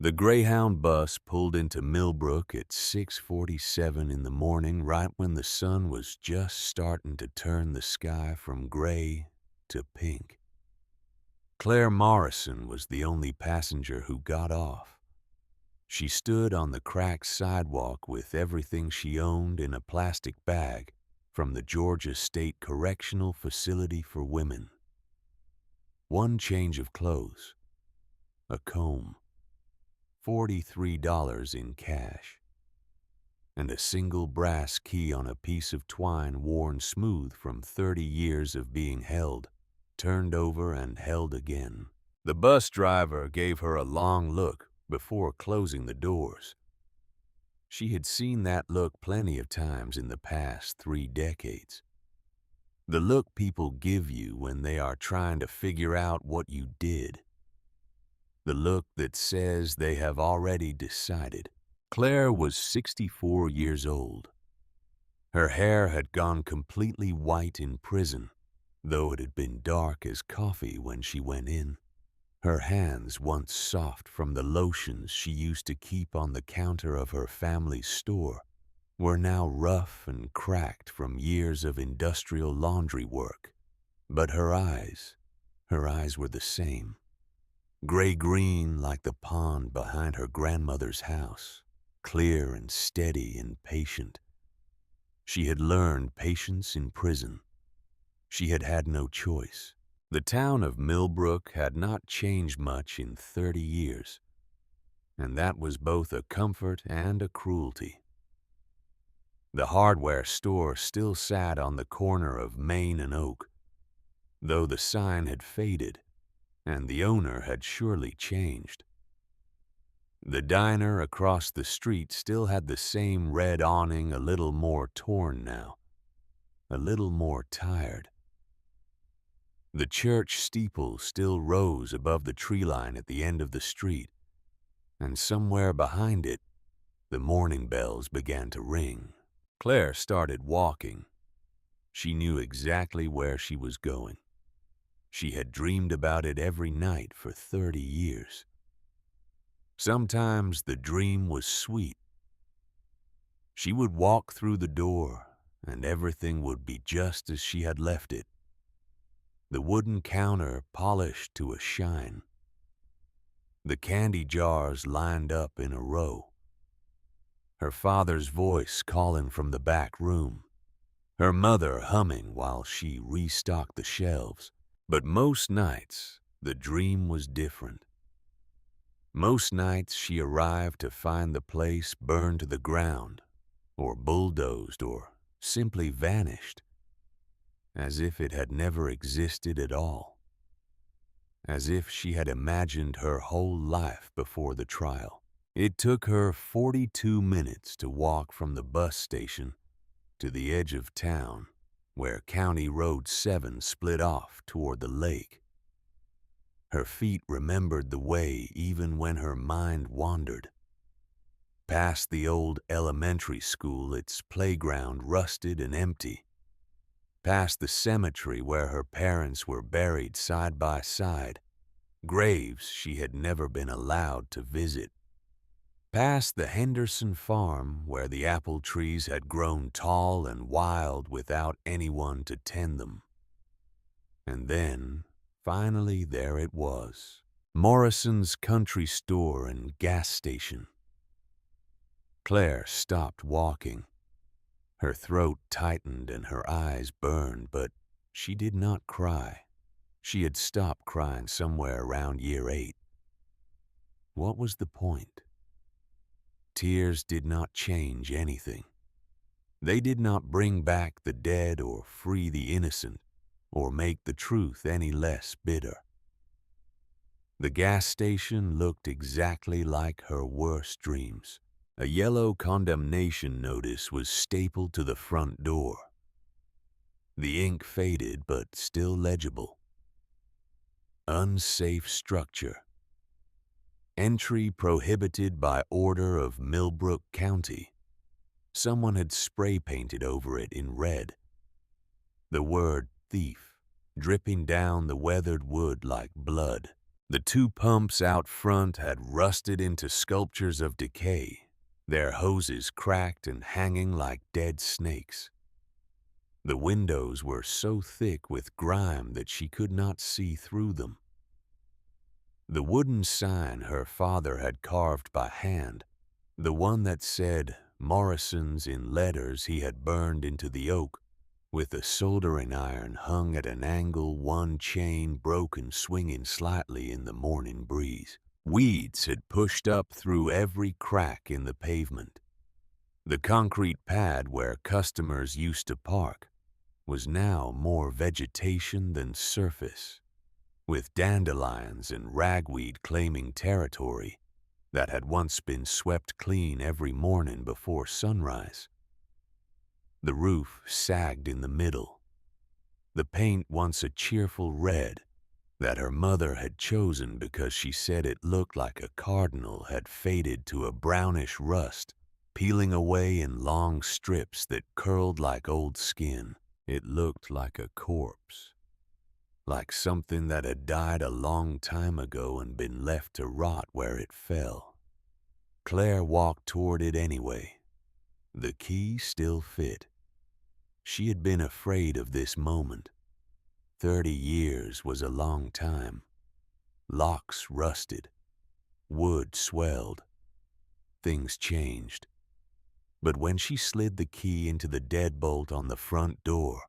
The Greyhound bus pulled into Millbrook at 6:47 in the morning, right when the sun was just starting to turn the sky from gray to pink. Claire Morrison was the only passenger who got off. She stood on the cracked sidewalk with everything she owned in a plastic bag from the Georgia State Correctional Facility for Women. One change of clothes, a comb, $43 in cash, and a single brass key on a piece of twine worn smooth from 30 years of being held, turned over and held again. The bus driver gave her a long look before closing the doors. She had seen that look plenty of times in the past 3 decades. The look people give you when they are trying to figure out what you did. The look that says they have already decided. Claire was 64 years old. Her hair had gone completely white in prison, though it had been dark as coffee when she went in. Her hands, once soft from the lotions she used to keep on the counter of her family's store, were now rough and cracked from years of industrial laundry work. But her eyes were the same. Gray-green like the pond behind her grandmother's house, clear and steady and patient. She had learned patience in prison. She had had no choice. The town of Millbrook had not changed much in 30 years, and that was both a comfort and a cruelty. The hardware store still sat on the corner of Main and Oak, though the sign had faded and the owner had surely changed. The diner across the street still had the same red awning, a little more torn now, a little more tired. The church steeple still rose above the tree line at the end of the street, and somewhere behind it, the morning bells began to ring. Claire started walking. She knew exactly where she was going. She had dreamed about it every night for 30 years. Sometimes the dream was sweet. She would walk through the door, and everything would be just as she had left it. The wooden counter polished to a shine. The candy jars lined up in a row. Her father's voice calling from the back room. Her mother humming while she restocked the shelves. But most nights, the dream was different. Most nights she arrived to find the place burned to the ground, or bulldozed, or simply vanished, as if it had never existed at all, as if she had imagined her whole life before the trial. It took her 42 minutes to walk from the bus station to the edge of town, where County Road 7 split off toward the lake. Her feet remembered the way even when her mind wandered. Past the old elementary school, its playground rusted and empty. Past the cemetery where her parents were buried side by side, graves she had never been allowed to visit. Past the Henderson farm where the apple trees had grown tall and wild without anyone to tend them. And then, finally, there it was, Morrison's country store and gas station. Claire stopped walking. Her throat tightened and her eyes burned, but she did not cry. She had stopped crying somewhere around year 8. What was the point? Tears did not change anything. They did not bring back the dead or free the innocent or make the truth any less bitter. The gas station looked exactly like her worst dreams. A yellow condemnation notice was stapled to the front door. The ink faded but still legible. Unsafe structure. Entry prohibited by order of Millbrook County. Someone had spray painted over it in red. The word thief dripping down the weathered wood like blood. The two pumps out front had rusted into sculptures of decay, their hoses cracked and hanging like dead snakes. The windows were so thick with grime that she could not see through them. The wooden sign her father had carved by hand, the one that said Morrison's in letters he had burned into the oak, with a soldering iron hung at an angle, one chain broken swinging slightly in the morning breeze. Weeds had pushed up through every crack in the pavement. The concrete pad where customers used to park was now more vegetation than surface, with dandelions and ragweed claiming territory that had once been swept clean every morning before sunrise. The roof sagged in the middle, the paint once a cheerful red that her mother had chosen because she said it looked like a cardinal had faded to a brownish rust, peeling away in long strips that curled like old skin. It looked like a corpse, like something that had died a long time ago and been left to rot where it fell. Claire walked toward it anyway. The key still fit. She had been afraid of this moment. 30 years was a long time. Locks rusted. Wood swelled. Things changed. But when she slid the key into the deadbolt on the front door,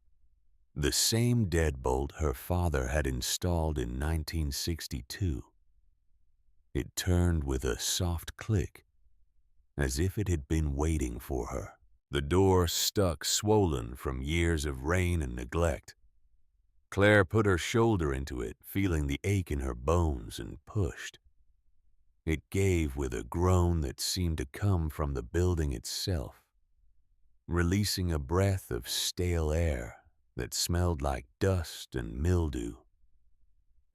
the same deadbolt her father had installed in 1962, it turned with a soft click, as if it had been waiting for her. The door stuck swollen from years of rain and neglect. Claire put her shoulder into it, feeling the ache in her bones, and pushed. It gave with a groan that seemed to come from the building itself, releasing a breath of stale air that smelled like dust and mildew,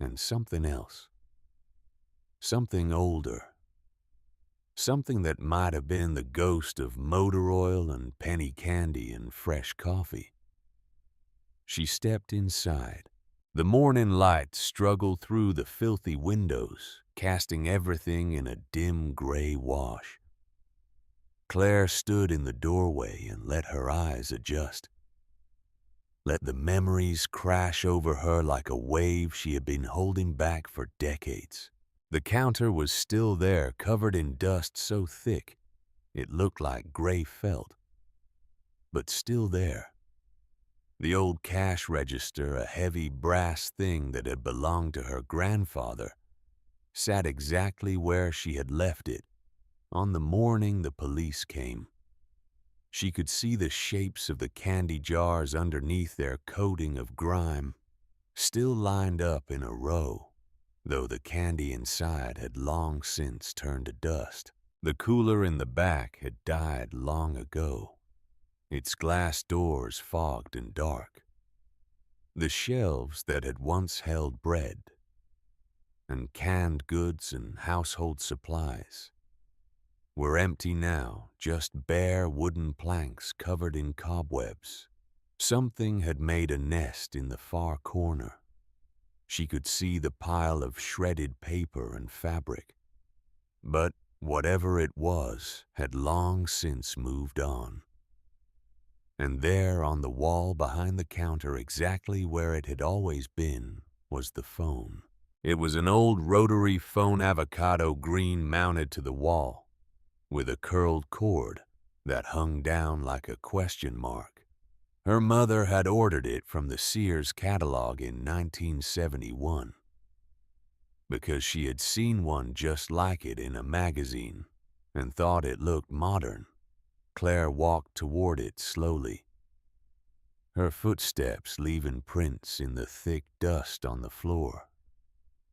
and something else. Something older. Something that might have been the ghost of motor oil and penny candy and fresh coffee. She stepped inside. The morning light struggled through the filthy windows, casting everything in a dim gray wash. Claire stood in the doorway and let her eyes adjust. Let the memories crash over her like a wave she had been holding back for decades. The counter was still there, covered in dust so thick it looked like gray felt, but still there. The old cash register, a heavy brass thing that had belonged to her grandfather, sat exactly where she had left it on the morning the police came. She could see the shapes of the candy jars underneath their coating of grime, still lined up in a row, though the candy inside had long since turned to dust. The cooler in the back had died long ago, its glass doors fogged and dark. The shelves that had once held bread and canned goods and household supplies were empty now, just bare wooden planks covered in cobwebs. Something had made a nest in the far corner. She could see the pile of shredded paper and fabric. But whatever it was had long since moved on. And there on the wall behind the counter, exactly where it had always been, was the phone. It was an old rotary phone, avocado green, mounted to the wall, with a curled cord that hung down like a question mark. Her mother had ordered it from the Sears catalog in 1971 because she had seen one just like it in a magazine and thought it looked modern. Claire walked toward it slowly, her footsteps leaving prints in the thick dust on the floor.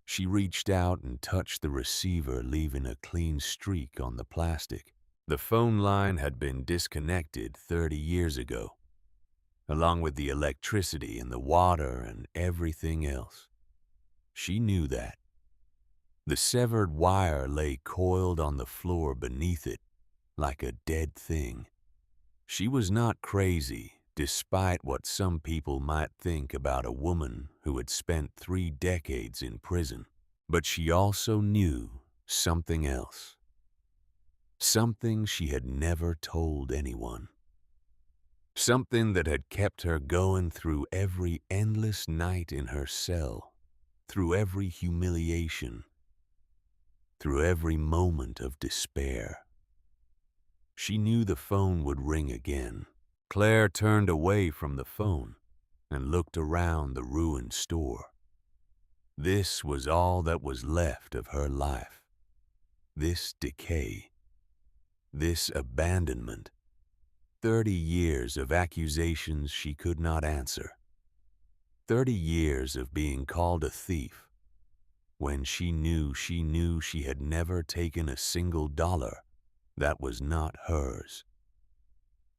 She reached out and touched the receiver, leaving a clean streak on the plastic. The phone line had been disconnected 30 years ago, along with the electricity and the water and everything else. She knew that. The severed wire lay coiled on the floor beneath it, like a dead thing. She was not crazy, despite what some people might think about a woman who had spent 3 decades in prison. But she also knew something else, something she had never told anyone, something that had kept her going through every endless night in her cell, through every humiliation, through every moment of despair. She knew the phone would ring again. Claire turned away from the phone and looked around the ruined store. This was all that was left of her life. This decay, this abandonment, 30 years of accusations she could not answer, 30 years of being called a thief, when she knew she had never taken a single dollar that was not hers.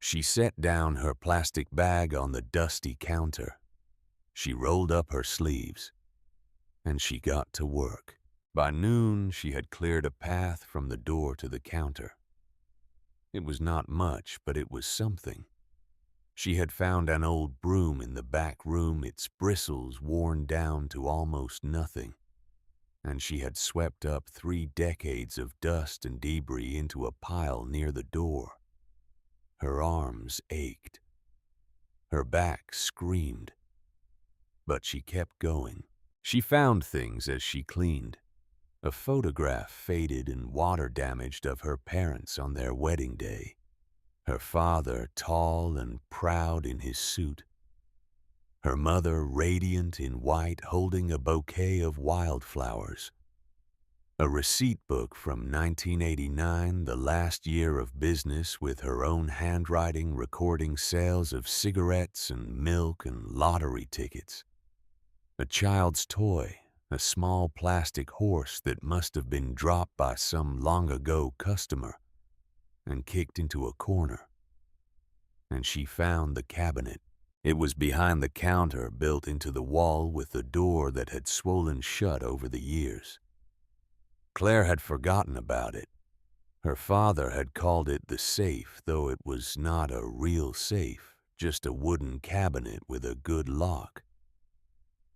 She set down her plastic bag on the dusty counter. She rolled up her sleeves, and she got to work. By noon, she had cleared a path from the door to the counter. It was not much, but it was something. She had found an old broom in the back room, its bristles worn down to almost nothing, and she had swept up 3 decades of dust and debris into a pile near the door. Her arms ached. Her back screamed. But she kept going. She found things as she cleaned. A photograph faded and water-damaged of her parents on their wedding day. Her father tall and proud in his suit. Her mother radiant in white holding a bouquet of wildflowers. A receipt book from 1989, the last year of business, with her own handwriting recording sales of cigarettes and milk and lottery tickets. A child's toy, a small plastic horse that must have been dropped by some long-ago customer and kicked into a corner. And she found the cabinet. It was behind the counter, built into the wall with the door that had swollen shut over the years. Claire had forgotten about it. Her father had called it the safe, though it was not a real safe, just a wooden cabinet with a good lock.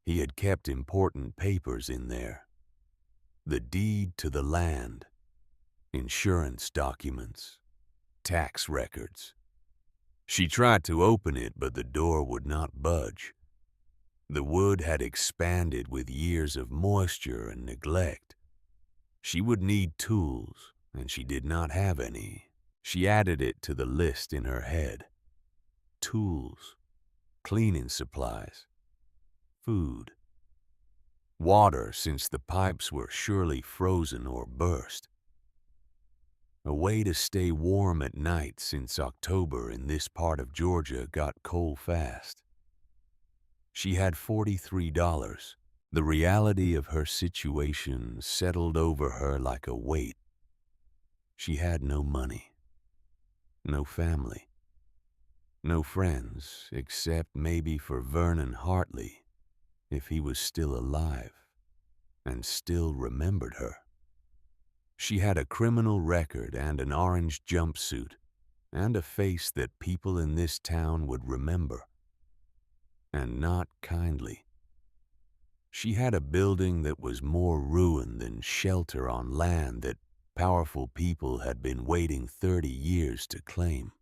He had kept important papers in there. The deed to the land, insurance documents, tax records. She tried to open it, but the door would not budge. The wood had expanded with years of moisture and neglect. She would need tools, and she did not have any. She added it to the list in her head. Tools, cleaning supplies, food, water since the pipes were surely frozen or burst. A way to stay warm at night since October in this part of Georgia got cold fast. She had $43. The reality of her situation settled over her like a weight. She had no money, no family, no friends except maybe for Vernon Hartley, if he was still alive and still remembered her. She had a criminal record and an orange jumpsuit and a face that people in this town would remember, and not kindly. She had a building that was more ruin than shelter on land that powerful people had been waiting 30 years to claim.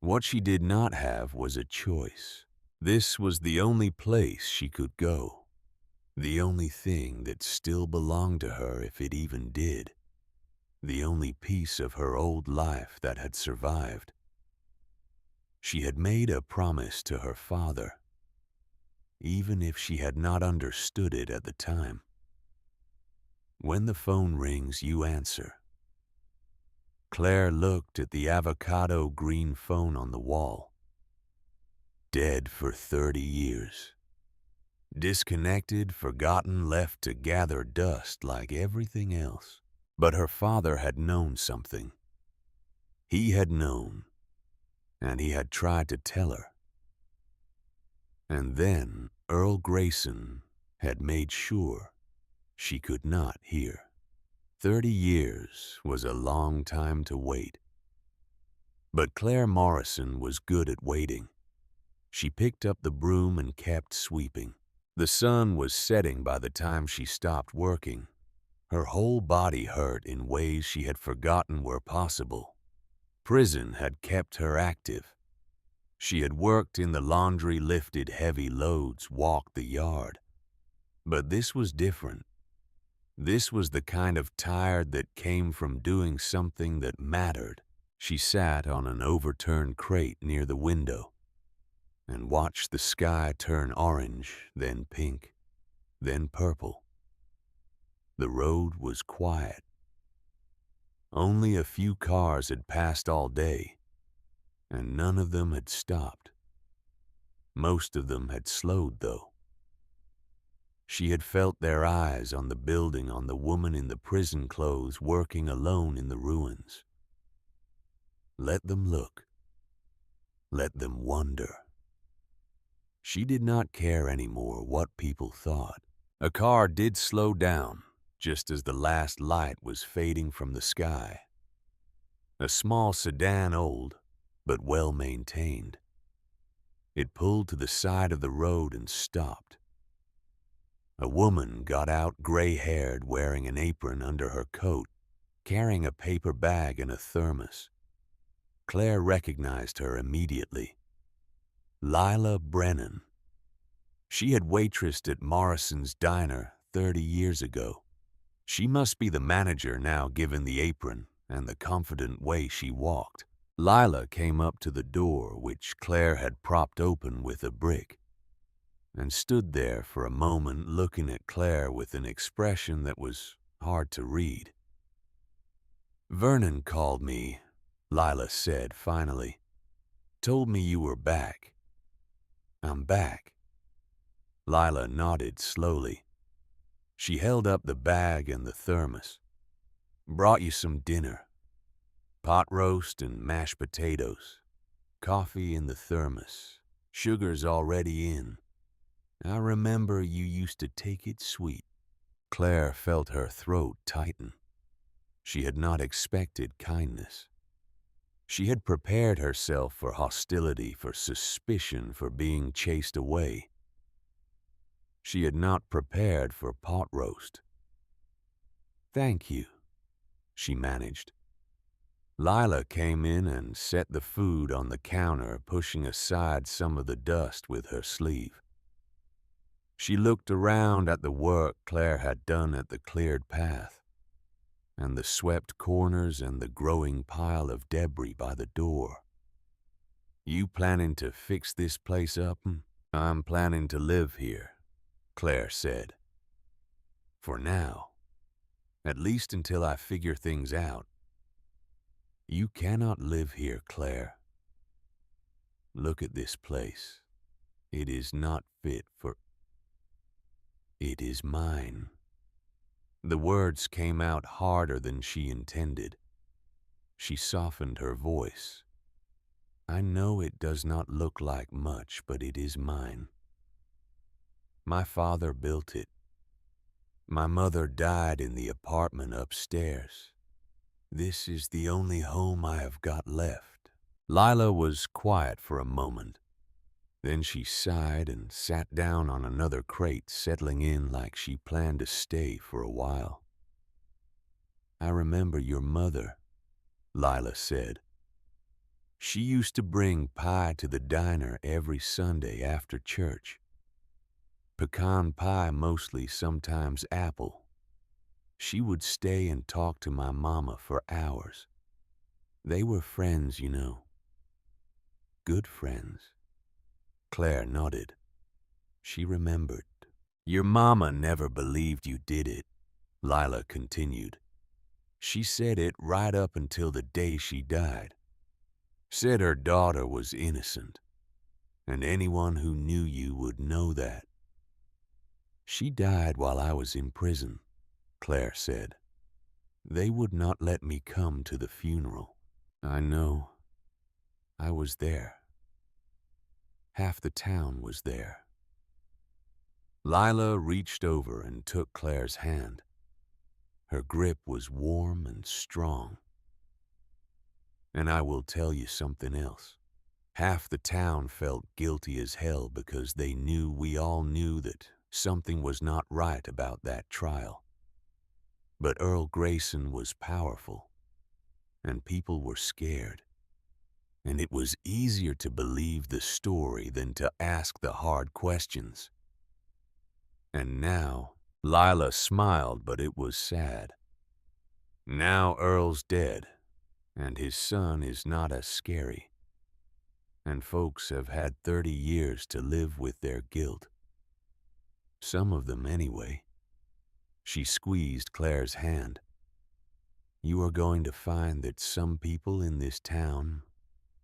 What she did not have was a choice. This was the only place she could go, the only thing that still belonged to her if it even did, the only piece of her old life that had survived. She had made a promise to her father, even if she had not understood it at the time. When the phone rings, you answer. Claire looked at the avocado green phone on the wall. Dead for 30 years. Disconnected, forgotten, left to gather dust like everything else. But her father had known something. He had known, and he had tried to tell her. And then Earl Grayson had made sure she could not hear. 30 years was a long time to wait. But Claire Morrison was good at waiting. She picked up the broom and kept sweeping. The sun was setting by the time she stopped working. Her whole body hurt in ways she had forgotten were possible. Prison had kept her active. She had worked in the laundry, lifted heavy loads, walked the yard. But this was different. This was the kind of tired that came from doing something that mattered. She sat on an overturned crate near the window and watched the sky turn orange, then pink, then purple. The road was quiet. Only a few cars had passed all day, and none of them had stopped. Most of them had slowed, though. She had felt their eyes on the building, on the woman in the prison clothes working alone in the ruins. Let them look. Let them wonder. She did not care anymore what people thought. A car did slow down, just as the last light was fading from the sky. A small sedan, old, but well-maintained. It pulled to the side of the road and stopped. A woman got out, gray-haired, wearing an apron under her coat, carrying a paper bag and a thermos. Claire recognized her immediately. Lila Brennan. She had waitressed at Morrison's Diner 30 years ago. She must be the manager now, given the apron and the confident way she walked. Lila came up to the door, which Claire had propped open with a brick, and stood there for a moment looking at Claire with an expression that was hard to read. "Vernon called me," Lila said finally. "Told me you were back." "I'm back." Lila nodded slowly. She held up the bag and the thermos. "Brought you some dinner. Pot roast and mashed potatoes. Coffee in the thermos. Sugar's already in. I remember you used to take it sweet." Claire felt her throat tighten. She had not expected kindness. She had prepared herself for hostility, for suspicion, for being chased away. She had not prepared for pot roast. "Thank you," she managed. Lila came in and set the food on the counter, pushing aside some of the dust with her sleeve. She looked around at the work Claire had done at the cleared path, and the swept corners and the growing pile of debris by the door. "You planning to fix this place up?" "I'm planning to live here," Claire said. "For now. At least until I figure things out." "You cannot live here, Claire. Look at this place. It is not fit for... It is mine." The words came out harder than she intended. She softened her voice. "I know it does not look like much, but it is mine. My father built it. My mother died in the apartment upstairs. This is the only home I have got left." Lila was quiet for a moment. Then she sighed and sat down on another crate, settling in like she planned to stay for a while. "I remember your mother," Lila said. "She used to bring pie to the diner every Sunday after church. Pecan pie mostly, sometimes apple. She would stay and talk to my mama for hours. They were friends, you know. Good friends." Claire nodded. She remembered. "Your mama never believed you did it," Lila continued. "She said it right up until the day she died. Said her daughter was innocent, and anyone who knew you would know that." "She died while I was in prison," Claire said. "They would not let me come to the funeral." "I know. I was there. Half the town was there." Lila reached over and took Claire's hand. Her grip was warm and strong. "And I will tell you something else. Half the town felt guilty as hell because they knew we all knew that something was not right about that trial. But Earl Grayson was powerful, and people were scared. And it was easier to believe the story than to ask the hard questions. And now, Lila smiled, but it was sad. Now Earl's dead, and his son is not as scary. And folks have had 30 years to live with their guilt. Some of them anyway. She squeezed Claire's hand. You are going to find that some people in this town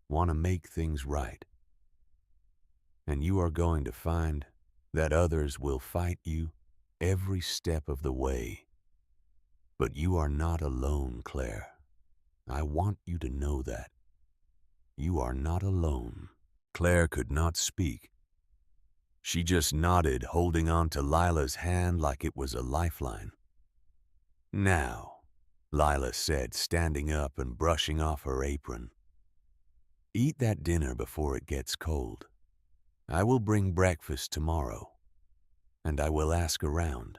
want to make things right. And you are going to find that others will fight you every step of the way. But you are not alone, Claire. I want you to know that. You are not alone. Claire could not speak. She just nodded, holding on to Lila's hand like it was a lifeline. Now, Lila said, standing up and brushing off her apron. Eat that dinner before it gets cold. I will bring breakfast tomorrow, and I will ask around.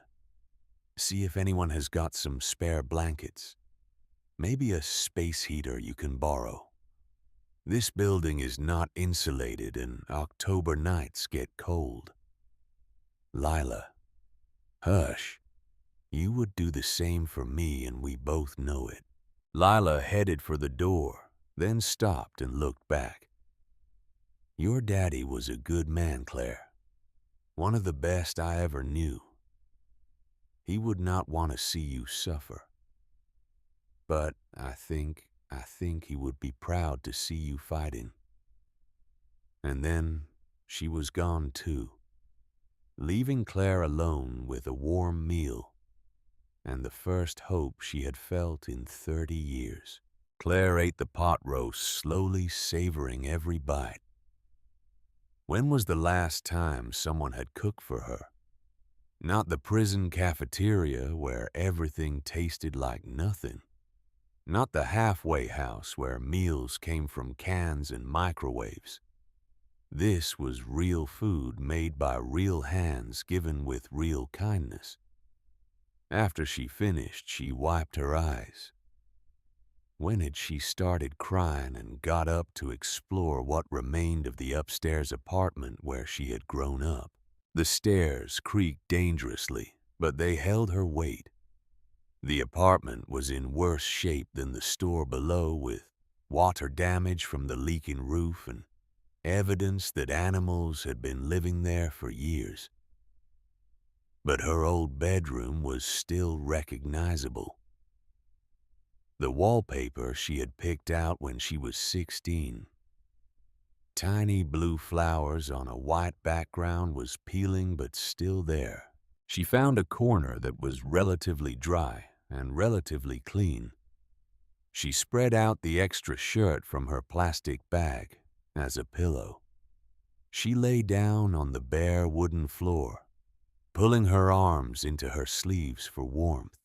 See if anyone has got some spare blankets. Maybe a space heater you can borrow. This building is not insulated and October nights get cold. Lila, hush. You would do the same for me and we both know it. Lila headed for the door, then stopped and looked back. Your daddy was a good man, Claire. One of the best I ever knew. He would not want to see you suffer. But I think he would be proud to see you fighting. And then she was gone too, leaving Claire alone with a warm meal and the first hope she had felt in 30 years. Claire ate the pot roast, slowly savoring every bite. When was the last time someone had cooked for her? Not the prison cafeteria where everything tasted like nothing. Not the halfway house where meals came from cans and microwaves. This was real food made by real hands, given with real kindness. After she finished, she wiped her eyes. When had she started crying and got up to explore what remained of the upstairs apartment where she had grown up? The stairs creaked dangerously, but they held her weight. The apartment was in worse shape than the store below, with water damage from the leaking roof and evidence that animals had been living there for years. But her old bedroom was still recognizable. The wallpaper she had picked out when she was 16. Tiny blue flowers on a white background was peeling but still there. She found a corner that was relatively dry and relatively clean. She spread out the extra shirt from her plastic bag as a pillow. She lay down on the bare wooden floor, pulling her arms into her sleeves for warmth.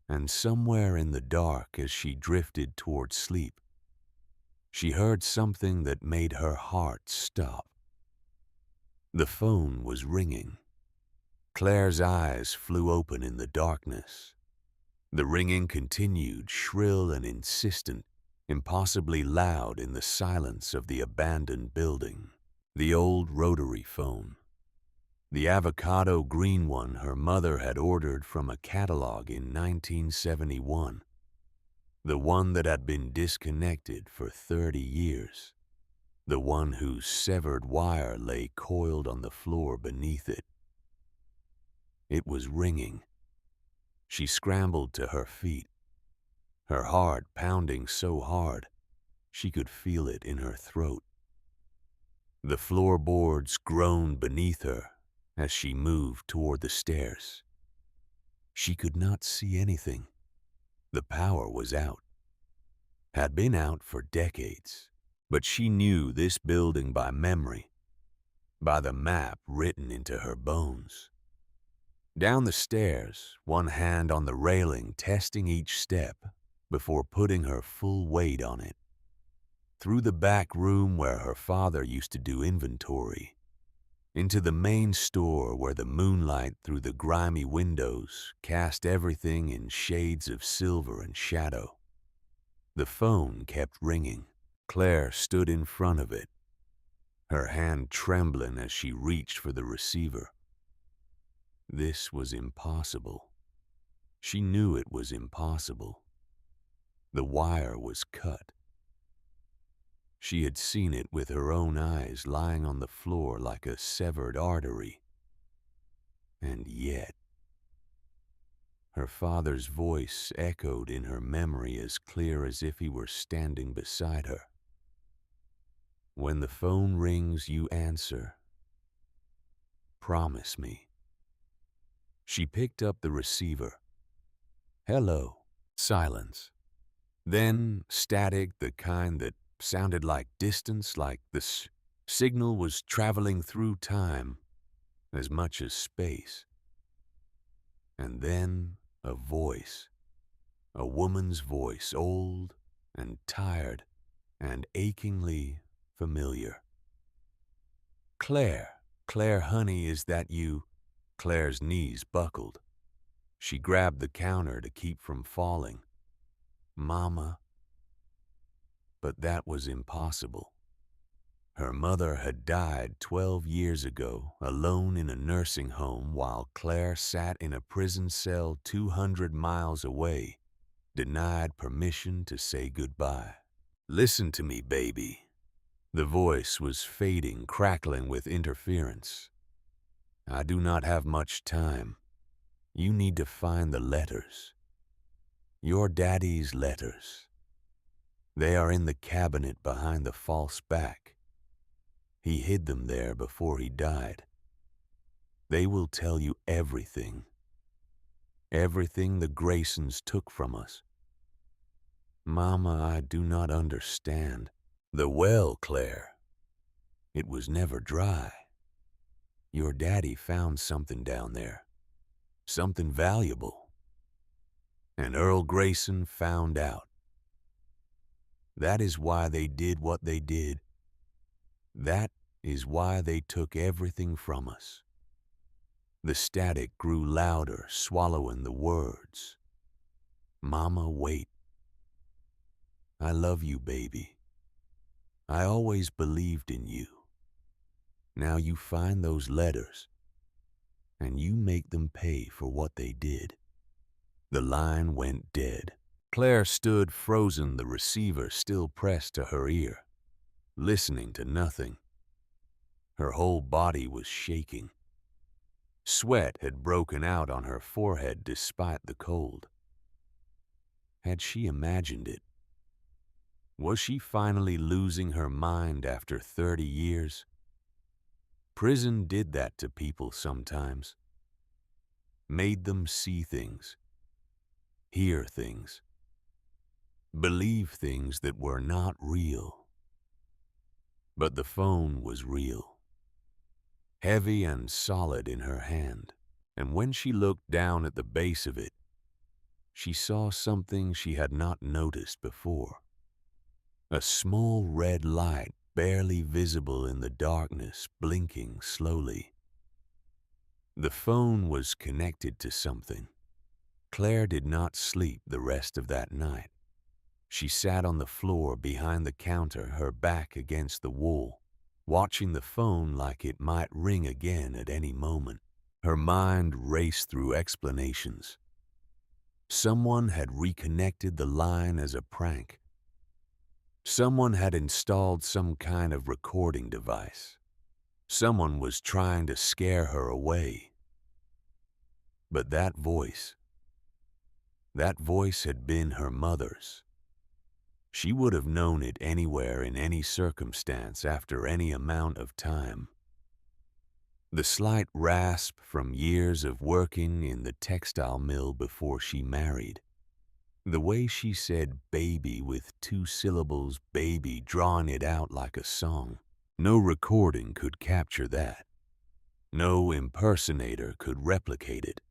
And somewhere in the dark, as she drifted toward sleep, she heard something that made her heart stop. The phone was ringing. Claire's eyes flew open in the darkness. The ringing continued, shrill and insistent, impossibly loud in the silence of the abandoned building. The old rotary phone. The avocado green one her mother had ordered from a catalog in 1971. The one that had been disconnected for 30 years. The one whose severed wire lay coiled on the floor beneath it. It was ringing. She scrambled to her feet, her heart pounding so hard she could feel it in her throat. The floorboards groaned beneath her as she moved toward the stairs. She could not see anything. The power was out. Had been out for decades, but she knew this building by memory, by the map written into her bones. Down the stairs, one hand on the railing, testing each step before putting her full weight on it. Through the back room where her father used to do inventory. into the main store where the moonlight through the grimy windows cast everything in shades of silver and shadow. The phone kept ringing. Claire stood in front of it, her hand trembling as she reached for the receiver. This was impossible. She knew it was impossible. The wire was cut. She had seen it with her own eyes lying on the floor like a severed artery. And yet, her father's voice echoed in her memory as clear as if he were standing beside her. When the phone rings, you answer. Promise me. She picked up the receiver. Hello. Silence. Then static, the kind that sounded like distance, like the signal was traveling through time as much as space. And then a voice, a woman's voice, old and tired and achingly familiar. Claire, Claire, honey, is that you? Claire's knees buckled. She grabbed the counter to keep from falling. Mama. But that was impossible. Her mother had died 12 years ago, alone in a nursing home, while Claire sat in a prison cell 200 miles away, denied permission to say goodbye. Listen to me, baby. The voice was fading, crackling with interference. I do not have much time. You need to find the letters. Your daddy's letters. They are in the cabinet behind the false back. He hid them there before he died. They will tell you everything. Everything the Graysons took from us. Mama, I do not understand. The well, Claire. It was never dry. Your daddy found something down there. Something valuable. And Earl Grayson found out. That is why they did what they did. That is why they took everything from us. The static grew louder, swallowing the words. Mama, wait. I love you, baby. I always believed in you. Now you find those letters, and you make them pay for what they did. The line went dead. Claire stood frozen, the receiver still pressed to her ear, listening to nothing. Her whole body was shaking. Sweat had broken out on her forehead despite the cold. Had she imagined it? Was she finally losing her mind after 30 years? Prison did that to people sometimes. Made them see things, hear things, believe things that were not real. But the phone was real, heavy and solid in her hand, and when she looked down at the base of it, she saw something she had not noticed before. A small red light, barely visible in the darkness, blinking slowly. The phone was connected to something. Claire did not sleep the rest of that night. She sat on the floor behind the counter, her back against the wall, watching the phone like it might ring again at any moment. Her mind raced through explanations. Someone had reconnected the line as a prank. Someone had installed some kind of recording device. Someone was trying to scare her away. But that voice had been her mother's. She would have known it anywhere in any circumstance after any amount of time. The slight rasp from years of working in the textile mill before she married. The way she said baby with 2 syllables, baby, drawing it out like a song. No recording could capture that. No impersonator could replicate it.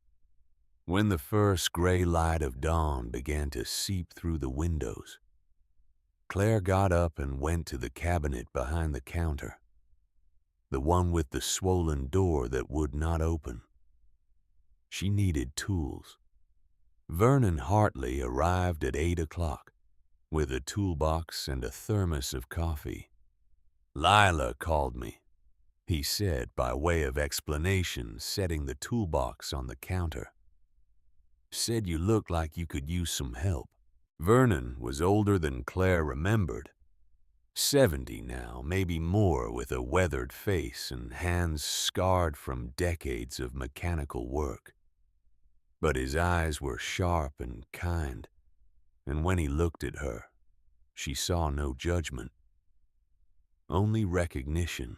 When the first gray light of dawn began to seep through the windows, Claire got up and went to the cabinet behind the counter. the one with the swollen door that would not open. She needed tools. Vernon Hartley arrived at 8 o'clock with a toolbox and a thermos of coffee. "Lila called me," he said by way of explanation, setting the toolbox on the counter. "Said you looked like you could use some help." Vernon was older than Claire remembered. 70 now, maybe more, with a weathered face and hands scarred from decades of mechanical work. But his eyes were sharp and kind, and when he looked at her, she saw no judgment. Only recognition.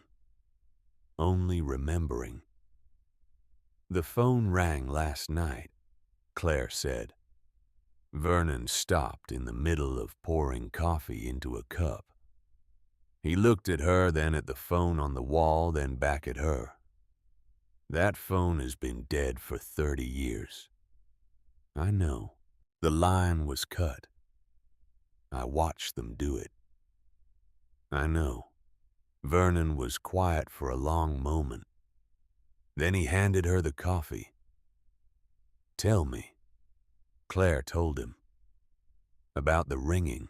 Only remembering. "The phone rang last night," Claire said. Vernon stopped in the middle of pouring coffee into a cup. He looked at her, then at the phone on the wall, then back at her. "That phone has been dead for 30 years. I know. The line was cut. I watched them do it. I know." Vernon was quiet for a long moment. Then he handed her the coffee. "Tell me," Claire told him, "about the ringing,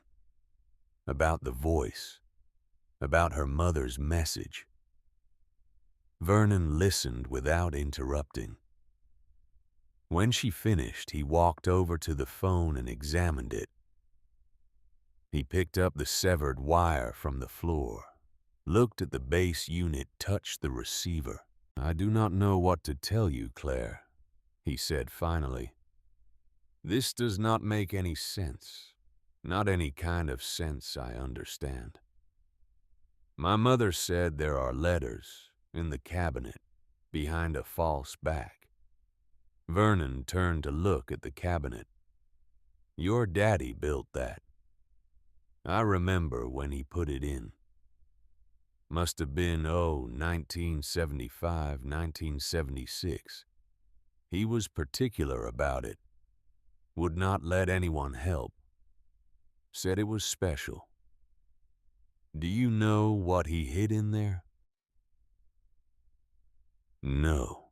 about the voice, about her mother's message." Vernon listened without interrupting. When she finished, he walked over to the phone and examined it. He picked up the severed wire from the floor, looked at the base unit, touched the receiver. "I do not know what to tell you, Claire," he said finally. "This does not make any sense. Not any kind of sense I understand. My mother said there are letters in the cabinet behind a false back." Vernon turned to look at the cabinet. "Your daddy built that. I remember when he put it in. Must have been, 1975, 1976. He was particular about it. Would not let anyone help. Said it was special. Do you know what he hid in there?" "No."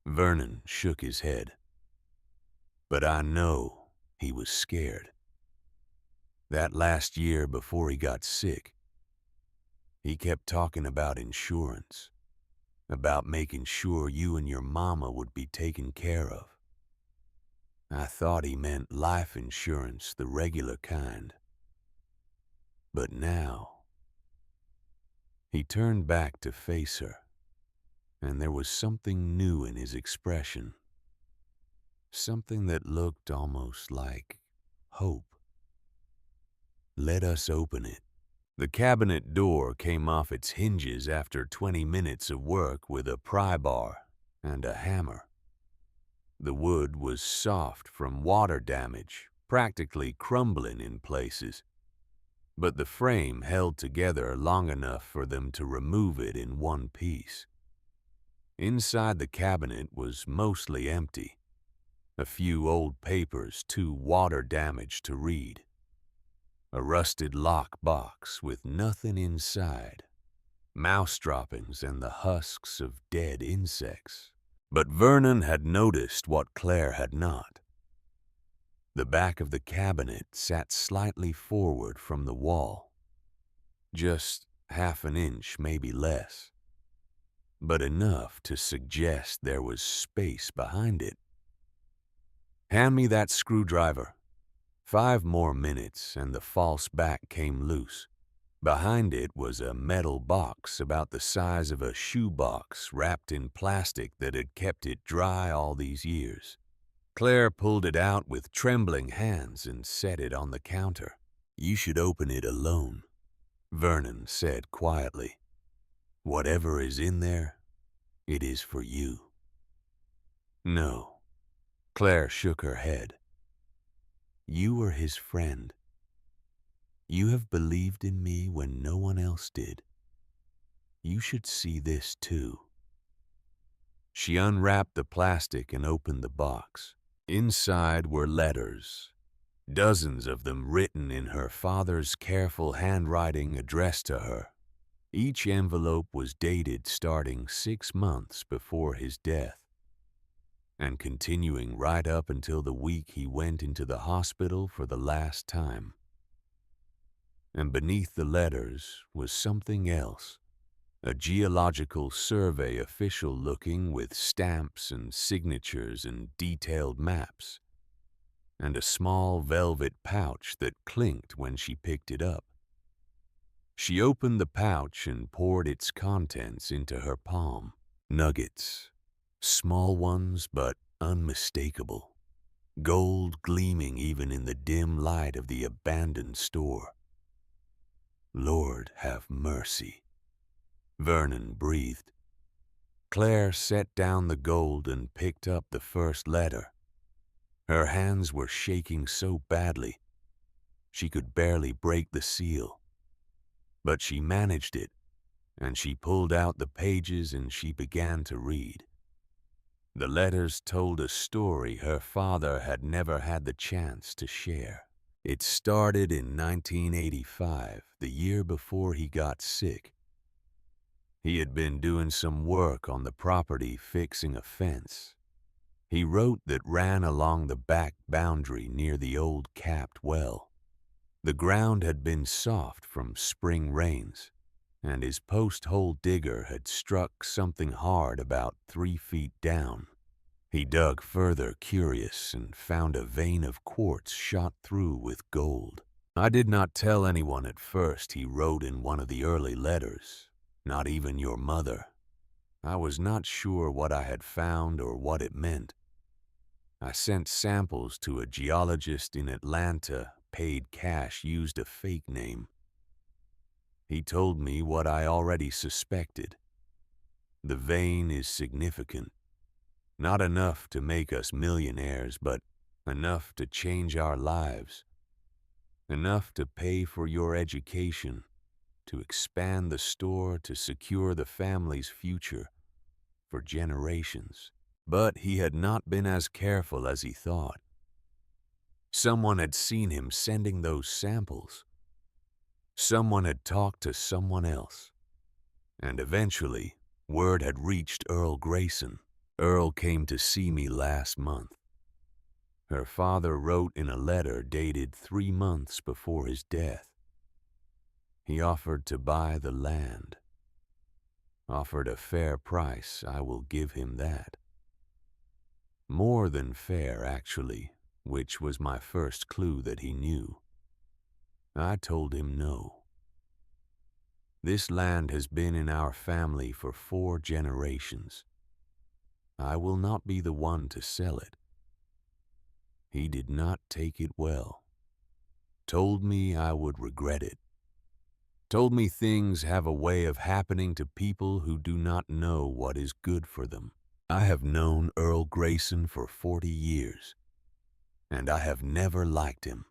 Vernon shook his head. "But I know he was scared. That last year before he got sick, he kept talking about insurance, about making sure you and your mama would be taken care of. I thought he meant life insurance, the regular kind. But now..." He turned back to face her, and there was something new in his expression. Something that looked almost like hope. "Let us open it." The cabinet door came off its hinges after 20 minutes of work with a pry bar and a hammer. The wood was soft from water damage, practically crumbling in places, but the frame held together long enough for them to remove it in one piece. Inside the cabinet was mostly empty. A few old papers too water damaged to read. A rusted lock box with nothing inside. Mouse droppings and the husks of dead insects. But Vernon had noticed what Claire had not. The back of the cabinet sat slightly forward from the wall. Just half an inch, maybe less. But enough to suggest there was space behind it. "Hand me that screwdriver." 5 more minutes and the false back came loose. Behind it was a metal box about the size of a shoebox wrapped in plastic that had kept it dry all these years. Claire pulled it out with trembling hands and set it on the counter. "You should open it alone," Vernon said quietly. "Whatever is in there, it is for you." "No." Claire shook her head. "You were his friend. You have believed in me when no one else did. You should see this too." She unwrapped the plastic and opened the box. Inside were letters, dozens of them written in her father's careful handwriting addressed to her. Each envelope was dated starting 6 months before his death and continuing right up until the week he went into the hospital for the last time. And beneath the letters was something else, a geological survey official looking with stamps and signatures and detailed maps, and a small velvet pouch that clinked when she picked it up. She opened the pouch and poured its contents into her palm. Nuggets, small ones but unmistakable, gold gleaming even in the dim light of the abandoned store. Lord have mercy, Vernon breathed. Claire set down the gold and picked up the first letter. Her hands were shaking so badly, she could barely break the seal. But she managed it, and she pulled out the pages and she began to read. The letters told a story her father had never had the chance to share. It started in 1985, the year before he got sick. He had been doing some work on the property fixing a fence. He wrote that ran along the back boundary near the old capped well. The ground had been soft from spring rains, and his post-hole digger had struck something hard about 3 feet down. He dug further, curious, and found a vein of quartz shot through with gold. I did not tell anyone at first, he wrote in one of the early letters, not even your mother. I was not sure what I had found or what it meant. I sent samples to a geologist in Atlanta, paid cash, used a fake name. He told me what I already suspected. The vein is significant. Not enough to make us millionaires, but enough to change our lives. Enough to pay for your education, to expand the store, to secure the family's future for generations. But he had not been as careful as he thought. Someone had seen him sending those samples. Someone had talked to someone else. And eventually, word had reached Earl Grayson. Earl came to see me last month. Her father wrote in a letter dated 3 months before his death. He offered to buy the land. Offered a fair price, I will give him that. More than fair, actually, which was my first clue that he knew. I told him no. This land has been in our family for 4 generations. I will not be the one to sell it. He did not take it well. Told me I would regret it. Told me things have a way of happening to people who do not know what is good for them. I have known Earl Grayson for 40 years, and I have never liked him.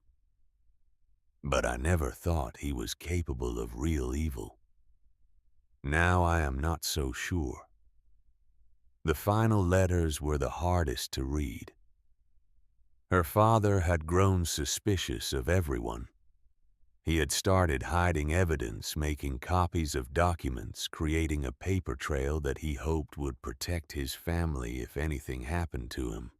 But I never thought he was capable of real evil. Now I am not so sure. The final letters were the hardest to read. Her father had grown suspicious of everyone. He had started hiding evidence, making copies of documents, creating a paper trail that he hoped would protect his family if anything happened to him.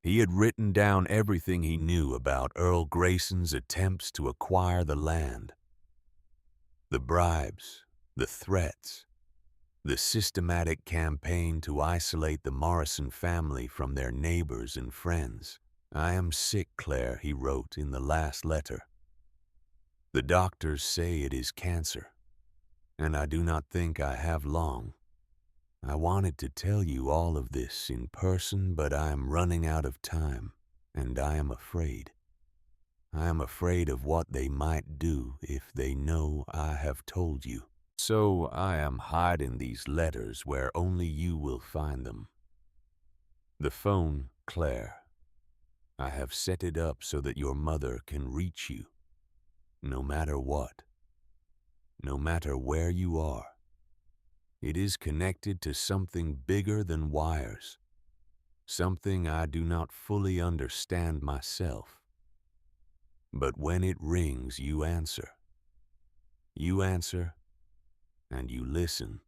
He had written down everything he knew about Earl Grayson's attempts to acquire the land. The bribes, the threats, the systematic campaign to isolate the Morrison family from their neighbors and friends. I am sick, Claire, he wrote in the last letter. The doctors say it is cancer, and I do not think I have long. I wanted to tell you all of this in person, but I am running out of time, and I am afraid. I am afraid of what they might do if they know I have told you. So I am hiding these letters where only you will find them. The phone, Claire. I have set it up so that your mother can reach you. No matter what, no matter where you are, it is connected to something bigger than wires, something I do not fully understand myself. But when it rings, you answer. You answer, and you listen,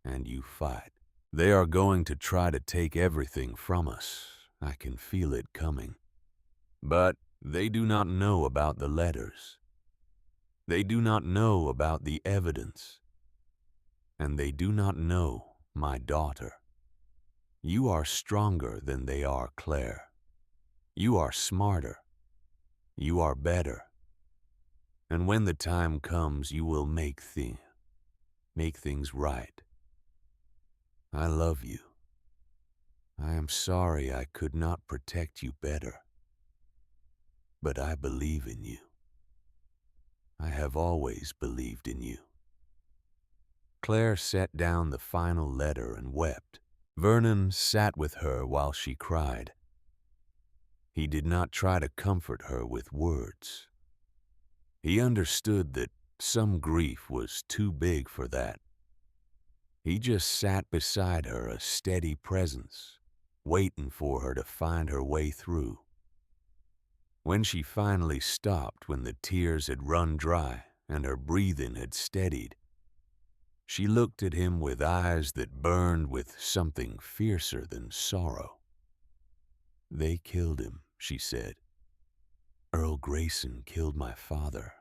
and you fight. They are going to try to take everything from us. I can feel it coming. But they do not know about the letters. They do not know about the evidence. And they do not know my daughter. You are stronger than they are, Claire. You are smarter. You are better. And when the time comes, you will make things right. I love you. I am sorry I could not protect you better. But I believe in you. I have always believed in you. Claire set down the final letter and wept. Vernon sat with her while she cried. He did not try to comfort her with words. He understood that some grief was too big for that. He just sat beside her, a steady presence, waiting for her to find her way through. When she finally stopped, when the tears had run dry and her breathing had steadied, she looked at him with eyes that burned with something fiercer than sorrow. They killed him, she said. Earl Grayson killed my father.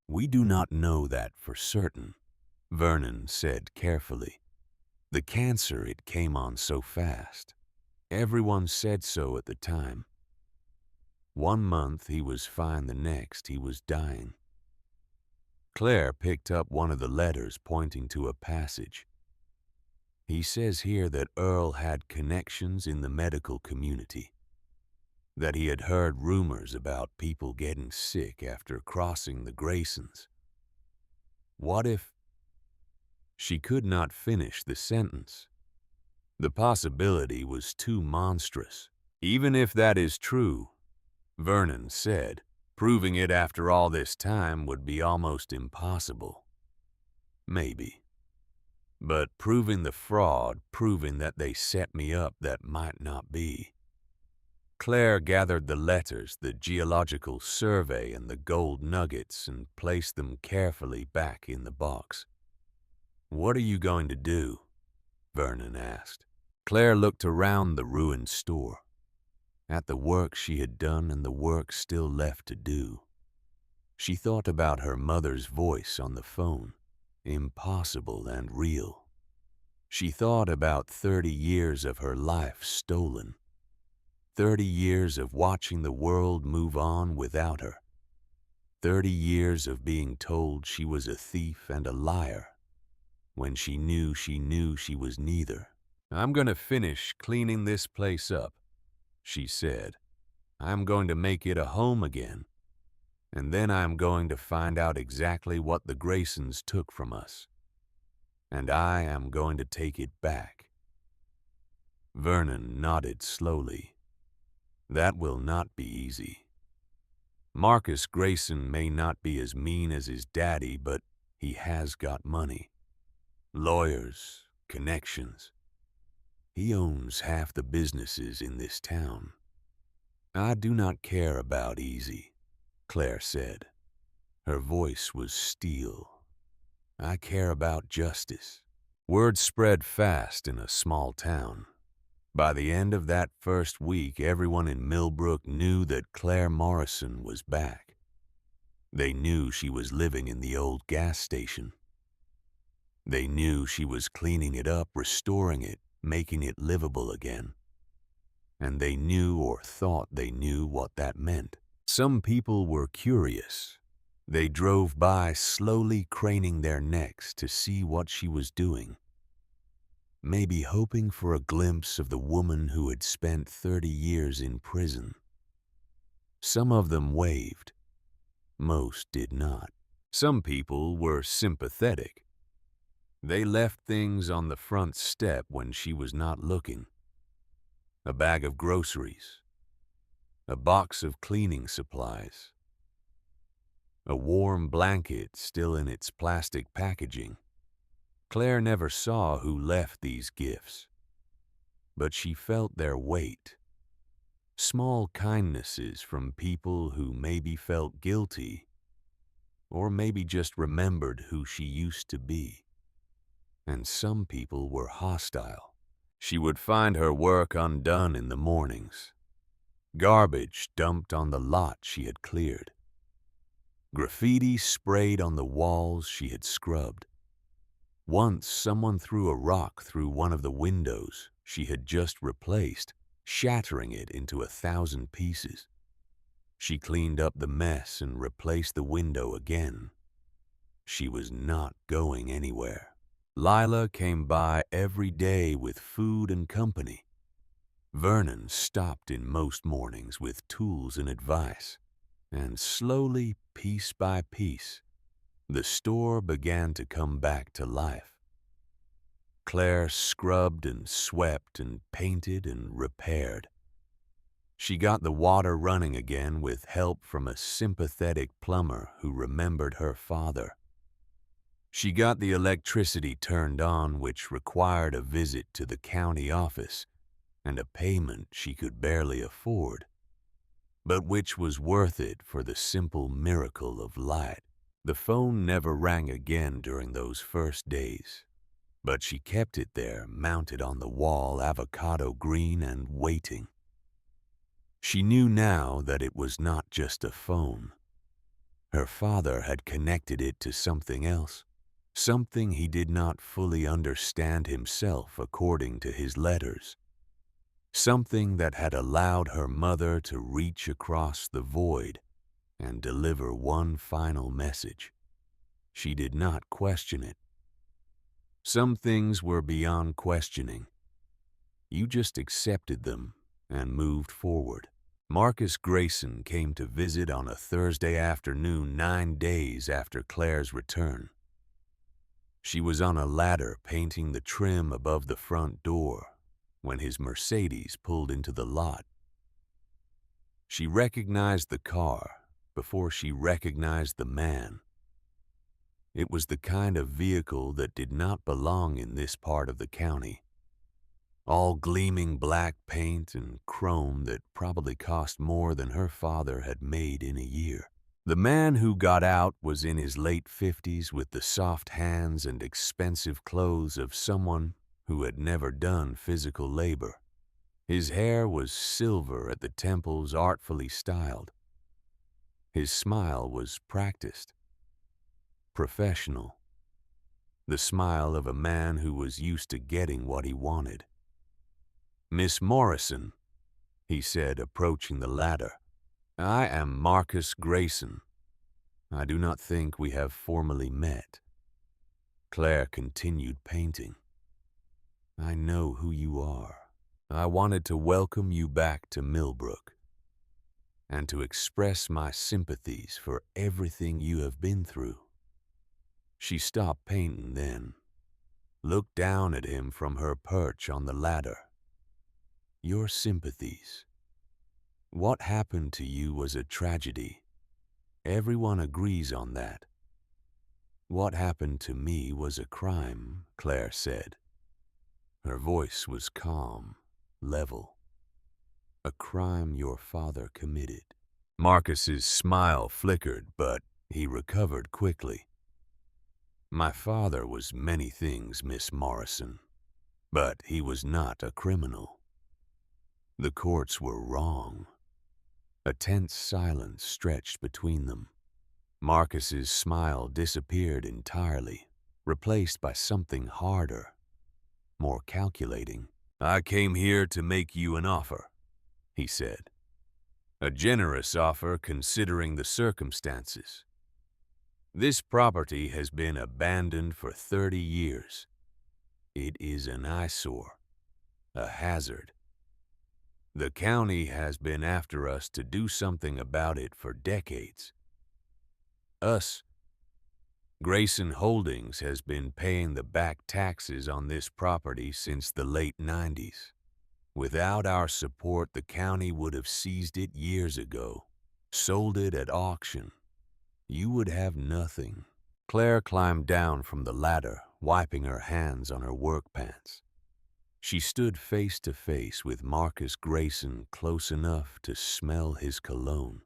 We do not know that for certain, Vernon said carefully. The cancer, it came on so fast. Everyone said so at the time. 1 month he was fine, the next he was dying. Claire picked up one of the letters pointing to a passage. He says here that Earl had connections in the medical community, that he had heard rumors about people getting sick after crossing the Graysons. What if... She could not finish the sentence. The possibility was too monstrous. Even if that is true, Vernon said, proving it after all this time would be almost impossible. Maybe. But proving the fraud, proving that they set me up, that might not be. Claire gathered the letters, the geological survey, and the gold nuggets and placed them carefully back in the box. What are you going to do? Vernon asked. Claire looked around the ruined store, at the work she had done and the work still left to do. She thought about her mother's voice on the phone, impossible and real. She thought about 30 years of her life stolen, 30 years of watching the world move on without her, 30 years of being told she was a thief and a liar, when she knew she was neither. I'm going to finish cleaning this place up, she said. I'm going to make it a home again. And then I'm going to find out exactly what the Graysons took from us. And I am going to take it back. Vernon nodded slowly. That will not be easy. Marcus Grayson may not be as mean as his daddy, but he has got money. Lawyers, connections. He owns half the businesses in this town. I do not care about easy, Claire said. Her voice was steel. I care about justice. Word spread fast in a small town. By the end of that first week, everyone in Millbrook knew that Claire Morrison was back. They knew she was living in the old gas station. They knew she was cleaning it up, restoring it, making it livable again. And they knew or thought they knew what that meant. Some people were curious. They drove by, slowly craning their necks to see what she was doing, maybe hoping for a glimpse of the woman who had spent 30 years in prison. Some of them waved. Most did not. Some people were sympathetic. They left things on the front step when she was not looking. A bag of groceries, a box of cleaning supplies, a warm blanket still in its plastic packaging. Claire never saw who left these gifts, but she felt their weight. Small kindnesses from people who maybe felt guilty, or maybe just remembered who she used to be. and some people were hostile. She would find her work undone in the mornings, garbage dumped on the lot she had cleared, graffiti sprayed on the walls she had scrubbed. Once someone threw a rock through one of the windows she had just replaced, shattering it into 1,000 pieces. She cleaned up the mess and replaced the window again. She was not going anywhere. Lila came by every day with food and company. Vernon stopped in most mornings with tools and advice, and slowly, piece by piece, the store began to come back to life. Claire scrubbed and swept and painted and repaired. She got the water running again with help from a sympathetic plumber who remembered her father. She got the electricity turned on, which required a visit to the county office and a payment she could barely afford, but which was worth it for the simple miracle of light. The phone never rang again during those first days, but she kept it there, mounted on the wall, avocado green and waiting. She knew now that it was not just a phone. Her father had connected it to something else, something he did not fully understand himself according to his letters, something that had allowed her mother to reach across the void and deliver one final message. She did not question it. Some things were beyond questioning. You just accepted them and moved forward. Marcus Grayson came to visit on a Thursday afternoon 9 days after Claire's return. She was on a ladder painting the trim above the front door when his Mercedes pulled into the lot. She recognized the car before she recognized the man. It was the kind of vehicle that did not belong in this part of the county. All gleaming black paint and chrome that probably cost more than her father had made in a year. The man who got out was in his late 50s with the soft hands and expensive clothes of someone who had never done physical labor. His hair was silver at the temples, artfully styled. His smile was practiced, professional, the smile of a man who was used to getting what he wanted. "Miss Morrison," he said, approaching the ladder. "I am Marcus Grayson. I do not think we have formally met." Claire continued painting. "I know who you are. I wanted to welcome you back to Millbrook and to express my sympathies for everything you have been through." She stopped painting then, looked down at him from her perch on the ladder. "Your sympathies. What happened to you was a tragedy. Everyone agrees on that. What happened to me was a crime," Claire said. Her voice was calm, level. "A crime your father committed." Marcus's smile flickered, but he recovered quickly. "My father was many things, Miss Morrison, but he was not a criminal. The courts were wrong." A tense silence stretched between them. Marcus's smile disappeared entirely, replaced by something harder, more calculating. "I came here to make you an offer," he said. "A generous offer considering the circumstances. This property has been abandoned for 30 years. It is an eyesore, a hazard. The county has been after us to do something about it for decades. Grayson Holdings has been paying the back taxes on this property since the late 90s. Without our support, the county would have seized it years ago, sold it at auction. You would have nothing." Claire climbed down from the ladder, wiping her hands on her work pants. She stood face to face with Marcus Grayson, close enough to smell his cologne,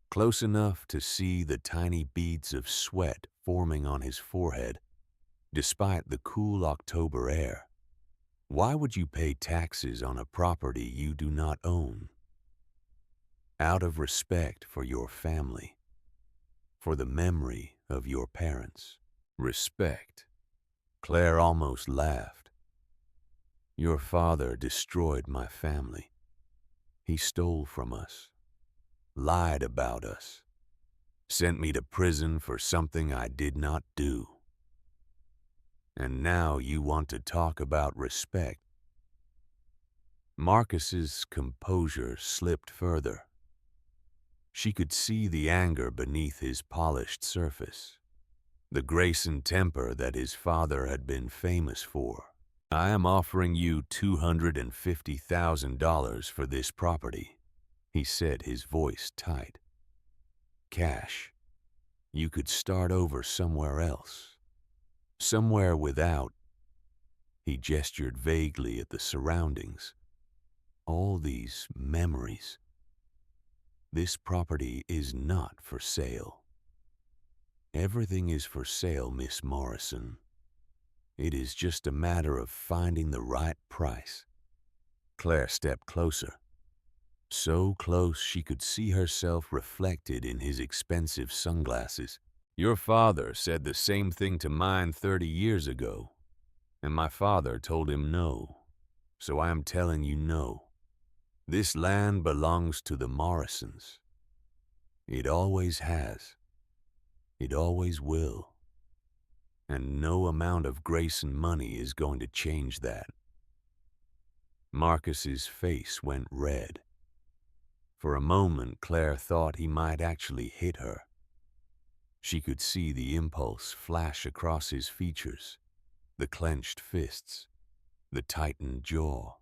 close enough to see the tiny beads of sweat forming on his forehead. despite the cool October air. Why would you pay taxes on a property you do not own? Out of respect for your family, for the memory of your parents. Respect. Claire almost laughed. Your father destroyed my family. He stole from us, lied about us, sent me to prison for something I did not do. And now you want to talk about respect. Marcus's composure slipped further. She could see the anger beneath his polished surface, the grace and temper that his father had been famous for. I am offering you $250,000 for this property, he said, his voice tight. Cash. You could start over somewhere else. Somewhere without. He gestured vaguely at the surroundings. All these memories. This property is not for sale. Everything is for sale, Miss Morrison. It is just a matter of finding the right price. Claire stepped closer. So close she could see herself reflected in his expensive sunglasses. Your father said the same thing to mine 30 years ago, and my father told him no. So I am telling you no. This land belongs to the Morrisons. It always has. It always will. And no amount of grace and money is going to change that. Marcus's face went red. For a moment, Claire thought he might actually hit her. She could see the impulse flash across his features, the clenched fists, the tightened jaw.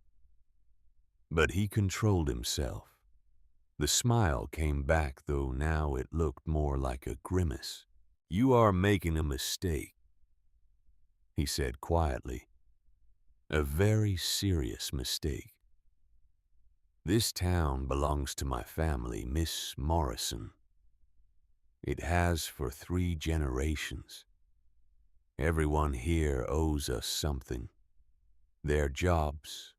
But he controlled himself. The smile came back, though now it looked more like a grimace. You are making a mistake, he said quietly. A very serious mistake. This town belongs to my family, Miss Morrison. It has for 3 generations. Everyone here owes us something. Their jobs,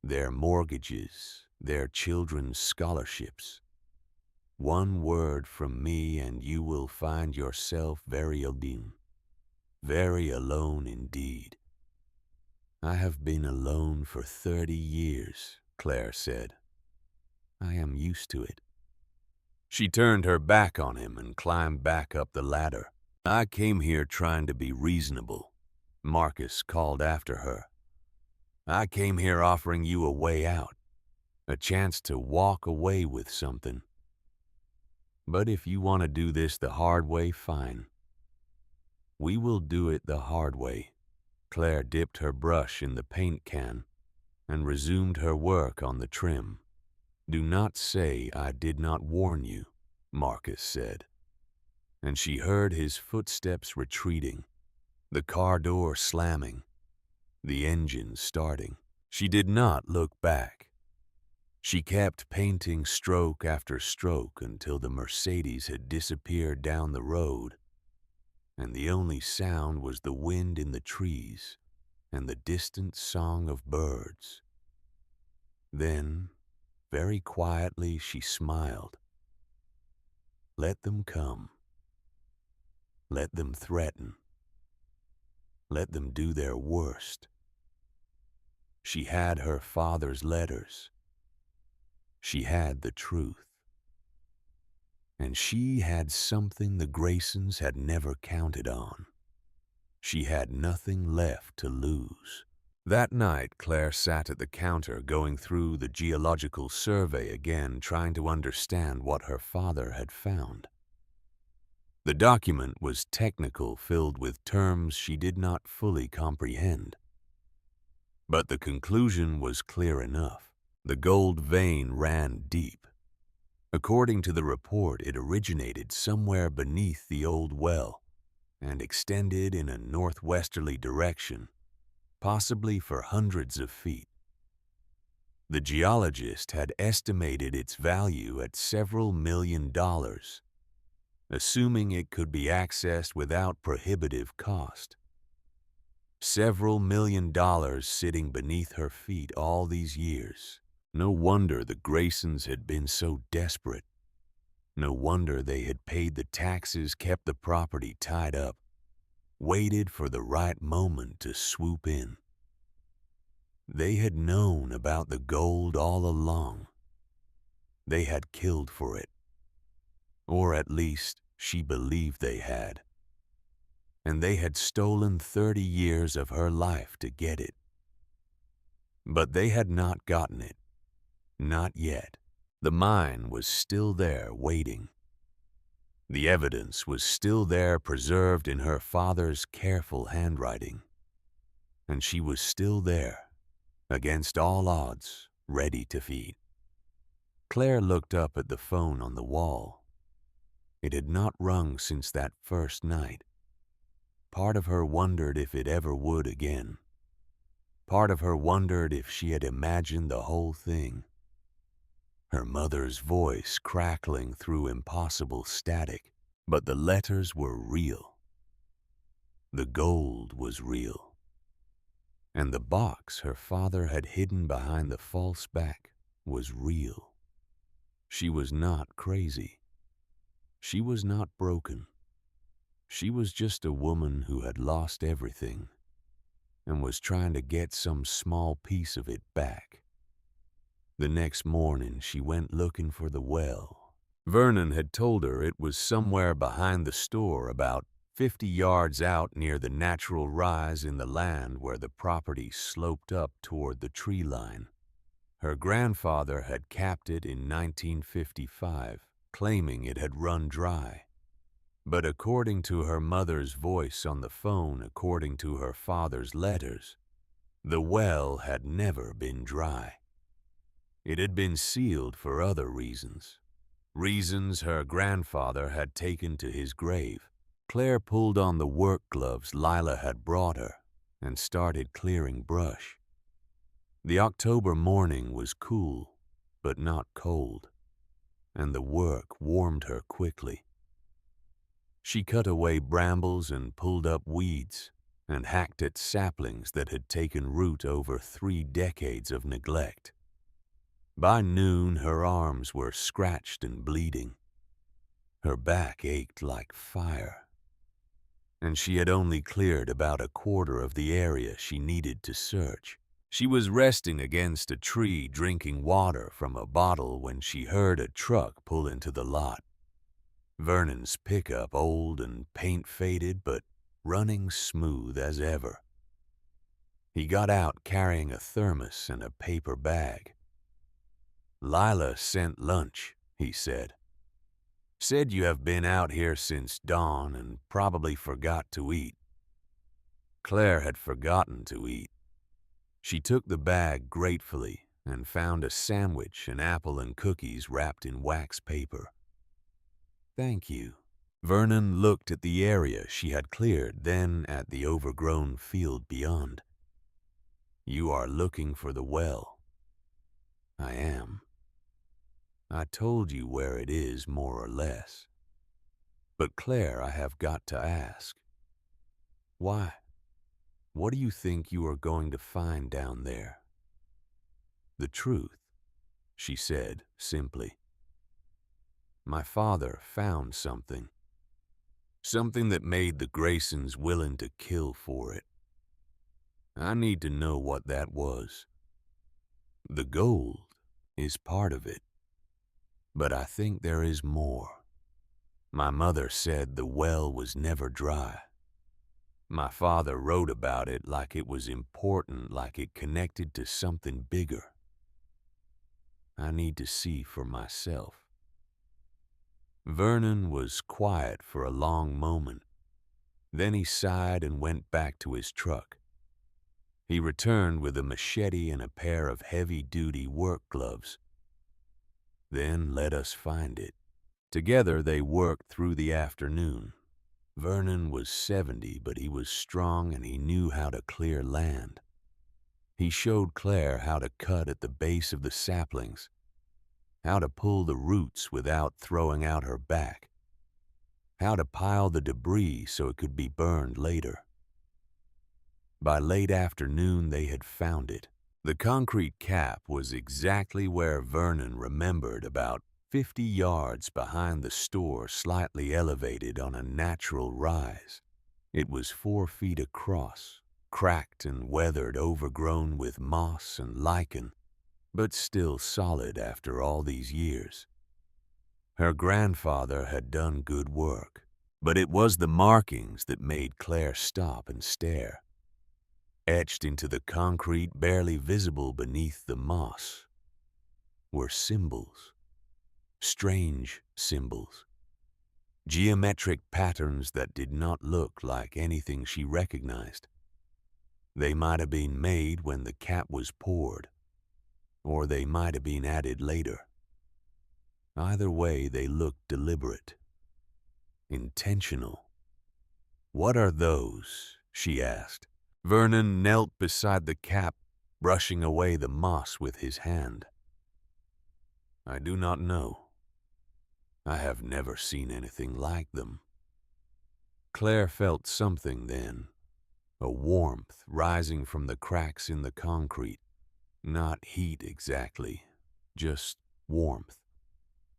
their mortgages, their children's scholarships. One word from me and you will find yourself very alone indeed. I have been alone for 30 years, Claire said. I am used to it. She turned her back on him and climbed back up the ladder. I came here trying to be reasonable, Marcus called after her. I came here offering you a way out, a chance to walk away with something. But if you want to do this the hard way, fine. We will do it the hard way. Claire dipped her brush in the paint can and resumed her work on the trim. Do not say I did not warn you, Marcus said. And she heard his footsteps retreating, the car door slamming, the engine starting. She did not look back. She kept painting stroke after stroke until the Mercedes had disappeared down the road, and the only sound was the wind in the trees and the distant song of birds. Then, very quietly, she smiled. Let them come. Let them threaten. Let them do their worst. She had her father's letters. She had the truth. And she had something the Graysons had never counted on. She had nothing left to lose. That night, Claire sat at the counter going through the geological survey again, trying to understand what her father had found. The document was technical, filled with terms she did not fully comprehend. But the conclusion was clear enough. The gold vein ran deep. According to the report, it originated somewhere beneath the old well and extended in a northwesterly direction, possibly for hundreds of feet. The geologist had estimated its value at several $1 million, assuming it could be accessed without prohibitive cost. Several $1 million sitting beneath her feet all these years. No wonder the Graysons had been so desperate. No wonder they had paid the taxes, kept the property tied up, waited for the right moment to swoop in. They had known about the gold all along. They had killed for it. Or at least she believed they had. And they had stolen 30 years of her life to get it. But they had not gotten it. Not yet. The mine was still there waiting. The evidence was still there preserved in her father's careful handwriting. And she was still there, against all odds, ready to feed. Claire looked up at the phone on the wall. It had not rung since that first night. Part of her wondered if it ever would again. Part of her wondered if she had imagined the whole thing. Her mother's voice crackling through impossible static, but the letters were real. The gold was real. And the box her father had hidden behind the false back was real. She was not crazy. She was not broken. She was just a woman who had lost everything and was trying to get some small piece of it back. The next morning she went looking for the well. Vernon had told her it was somewhere behind the store, about 50 yards out near the natural rise in the land where the property sloped up toward the tree line. Her grandfather had capped it in 1955, claiming it had run dry. But according to her mother's voice on the phone, according to her father's letters, the well had never been dry. It had been sealed for other reasons. Reasons her grandfather had taken to his grave. Claire pulled on the work gloves Lila had brought her and started clearing brush. The October morning was cool, but not cold, and the work warmed her quickly. She cut away brambles and pulled up weeds and hacked at saplings that had taken root over 3 decades of neglect. By noon, her arms were scratched and bleeding. Her back ached like fire, and she had only cleared about a quarter of the area she needed to search. She was resting against a tree drinking water from a bottle when she heard a truck pull into the lot. Vernon's pickup, old and paint-faded, but running smooth as ever. He got out carrying a thermos and a paper bag. "Lila sent lunch," he said. "Said you have been out here since dawn and probably forgot to eat." Claire had forgotten to eat. She took the bag gratefully and found a sandwich, an apple, and cookies wrapped in wax paper. "Thank you." Vernon looked at the area she had cleared, then at the overgrown field beyond. "You are looking for the well." "I am. I told you where it is, more or less. But Claire, I have got to ask. Why? What do you think you are going to find down there?" "The truth," she said simply. "My father found something. Something that made the Graysons willing to kill for it. I need to know what that was. The gold is part of it. But I think there is more. My mother said the well was never dry. My father wrote about it like it was important, like it connected to something bigger. I need to see for myself." Vernon was quiet for a long moment. Then he sighed and went back to his truck. He returned with a machete and a pair of heavy-duty work gloves. "Then let us find it." Together they worked through the afternoon. Vernon was 70, but he was strong and he knew how to clear land. He showed Claire how to cut at the base of the saplings, how to pull the roots without throwing out her back, how to pile the debris so it could be burned later. By late afternoon, they had found it. The concrete cap was exactly where Vernon remembered, about 50 yards behind the store, slightly elevated on a natural rise. It was 4 feet across, cracked and weathered, overgrown with moss and lichen, but still solid after all these years. Her grandfather had done good work, but it was the markings that made Claire stop and stare. Etched into the concrete, barely visible beneath the moss, were symbols. Strange symbols. Geometric patterns that did not look like anything she recognized. They might have been made when the cap was poured, or they might have been added later. Either way, they looked deliberate, intentional. "What are those?" she asked. Vernon knelt beside the cap, brushing away the moss with his hand. "I do not know. I have never seen anything like them." Claire felt something then, a warmth rising from the cracks in the concrete. Not heat exactly, just warmth,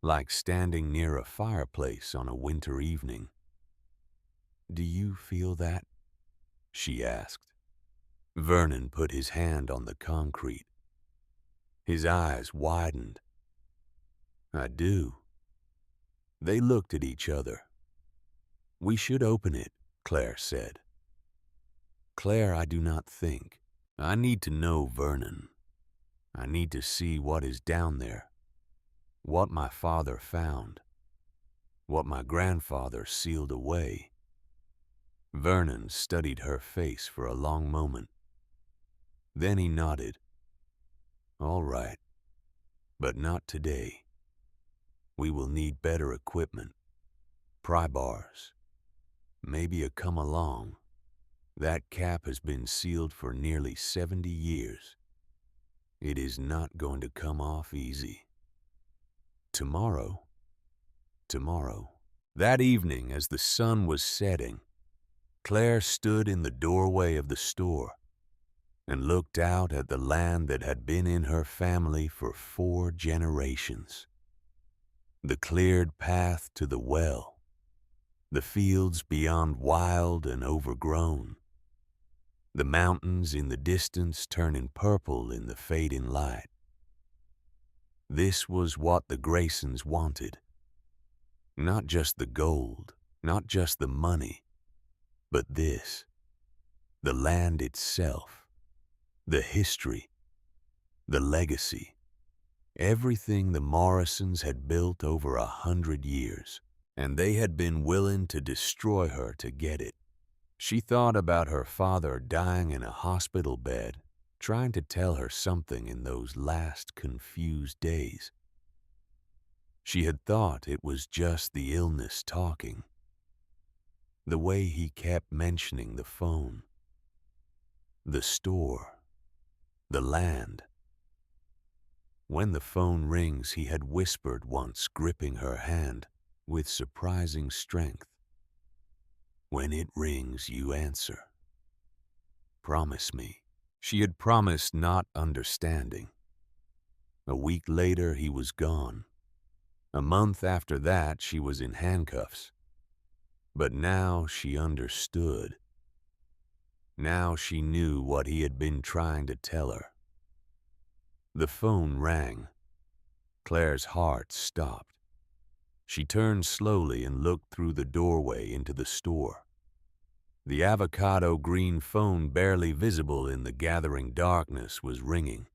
like standing near a fireplace on a winter evening. "Do you feel that?" she asked. Vernon put his hand on the concrete. His eyes widened. "I do." They looked at each other. "We should open it," Claire said. "Claire, I do not think. I need to know Vernon. I need to see what is down there, what my father found, what my grandfather sealed away." Vernon studied her face for a long moment. Then he nodded. "All right, but not today. We will need better equipment, pry bars, maybe a come-along. That cap has been sealed for nearly 70 years. It is not going to come off easy." Tomorrow. That evening, as the sun was setting, Claire stood in the doorway of the store and looked out at the land that had been in her family for 4 generations. The cleared path to the well, the fields beyond wild and overgrown, the mountains in the distance turning purple in the fading light. This was what the Graysons wanted. Not just the gold, not just the money, but this, the land itself, the history, the legacy, everything the Morrisons had built over 100 years, and they had been willing to destroy her to get it. She thought about her father dying in a hospital bed, trying to tell her something in those last confused days. She had thought it was just the illness talking. The way he kept mentioning the phone, the store, the land. When the phone rings, he had whispered once, gripping her hand with surprising strength. "When it rings, you answer. Promise me." She had promised, not understanding. A week later, he was gone. A month after that, she was in handcuffs. But now she understood. Now she knew what he had been trying to tell her. The phone rang. Claire's heart stopped. She turned slowly and looked through the doorway into the store. The avocado green phone, barely visible in the gathering darkness, was ringing.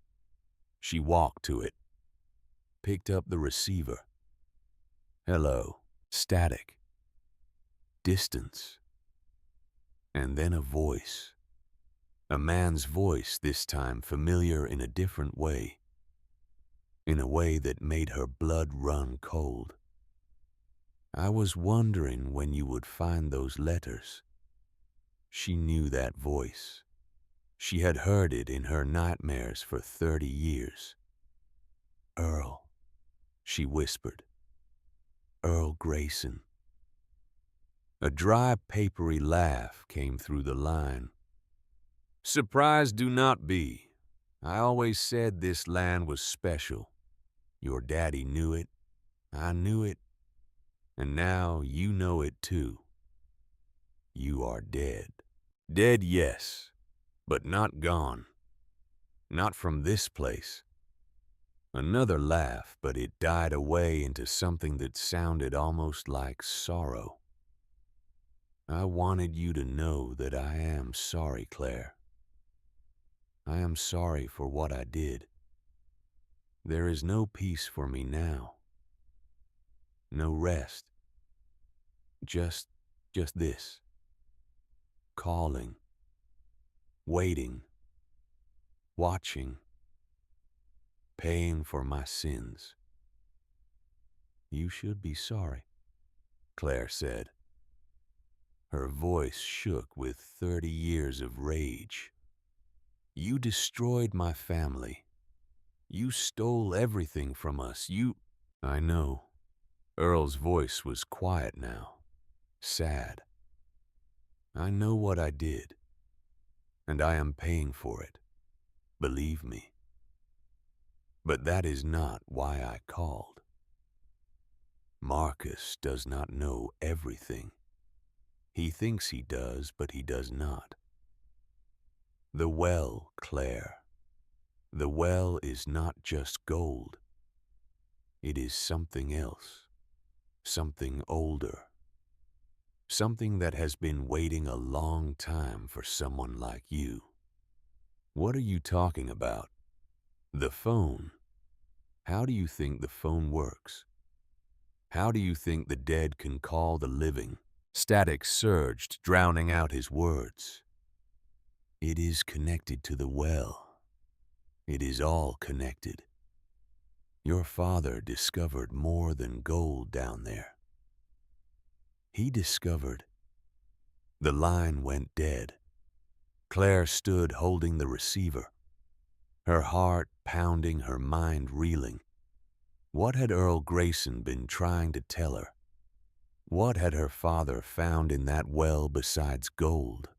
She walked to it, picked up the receiver. Hello. Static. Distance. And then a voice. A man's voice, this time familiar in a different way. In a way that made her blood run cold. "I was wondering when you would find those letters." She knew that voice. She had heard it in her nightmares for 30 years. "Earl," she whispered. "Earl Grayson." A dry, papery laugh came through the line. Surprised do not be. I always said this land was special. Your daddy knew it, I knew it, and now you know it too. You are dead. Dead, yes, but not gone. Not from this place. Another laugh, but it died away into something that sounded almost like sorrow. I wanted you to know that I am sorry, Claire. I am sorry for what I did. There is no peace for me now. No rest. Just this. Calling. Waiting. Watching. Paying for my sins. You should be sorry, Claire said. Her voice shook with 30 years of rage. You destroyed my family. You stole everything from us. I know. Earl's voice was quiet now, sad. I know what I did, and I am paying for it. Believe me. But that is not why I called. Marcus does not know everything. He thinks he does, but he does not. The well, Claire. The well is not just gold. It is something else, something older, something that has been waiting a long time for someone like you. What are you talking about? The phone. How do you think the phone works? How do you think the dead can call the living? Static surged, drowning out his words. It is connected to the well. It is all connected. Your father discovered more than gold down there. He discovered. The line went dead. Claire stood holding the receiver, her heart pounding, her mind reeling. What had Earl Grayson been trying to tell her? What had her father found in that well besides gold?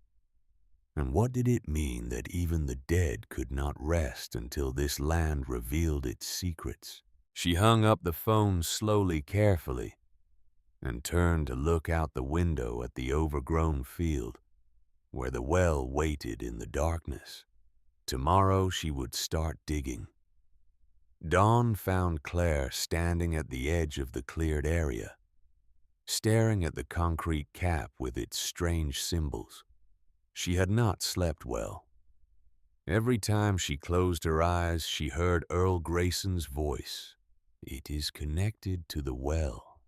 And what did it mean that even the dead could not rest until this land revealed its secrets? She hung up the phone slowly, carefully, and turned to look out the window at the overgrown field, where the well waited in the darkness. Tomorrow she would start digging. Dawn found Claire standing at the edge of the cleared area, staring at the concrete cap with its strange symbols. She had not slept well. Every time she closed her eyes, she heard Earl Grayson's voice. It is connected to the well.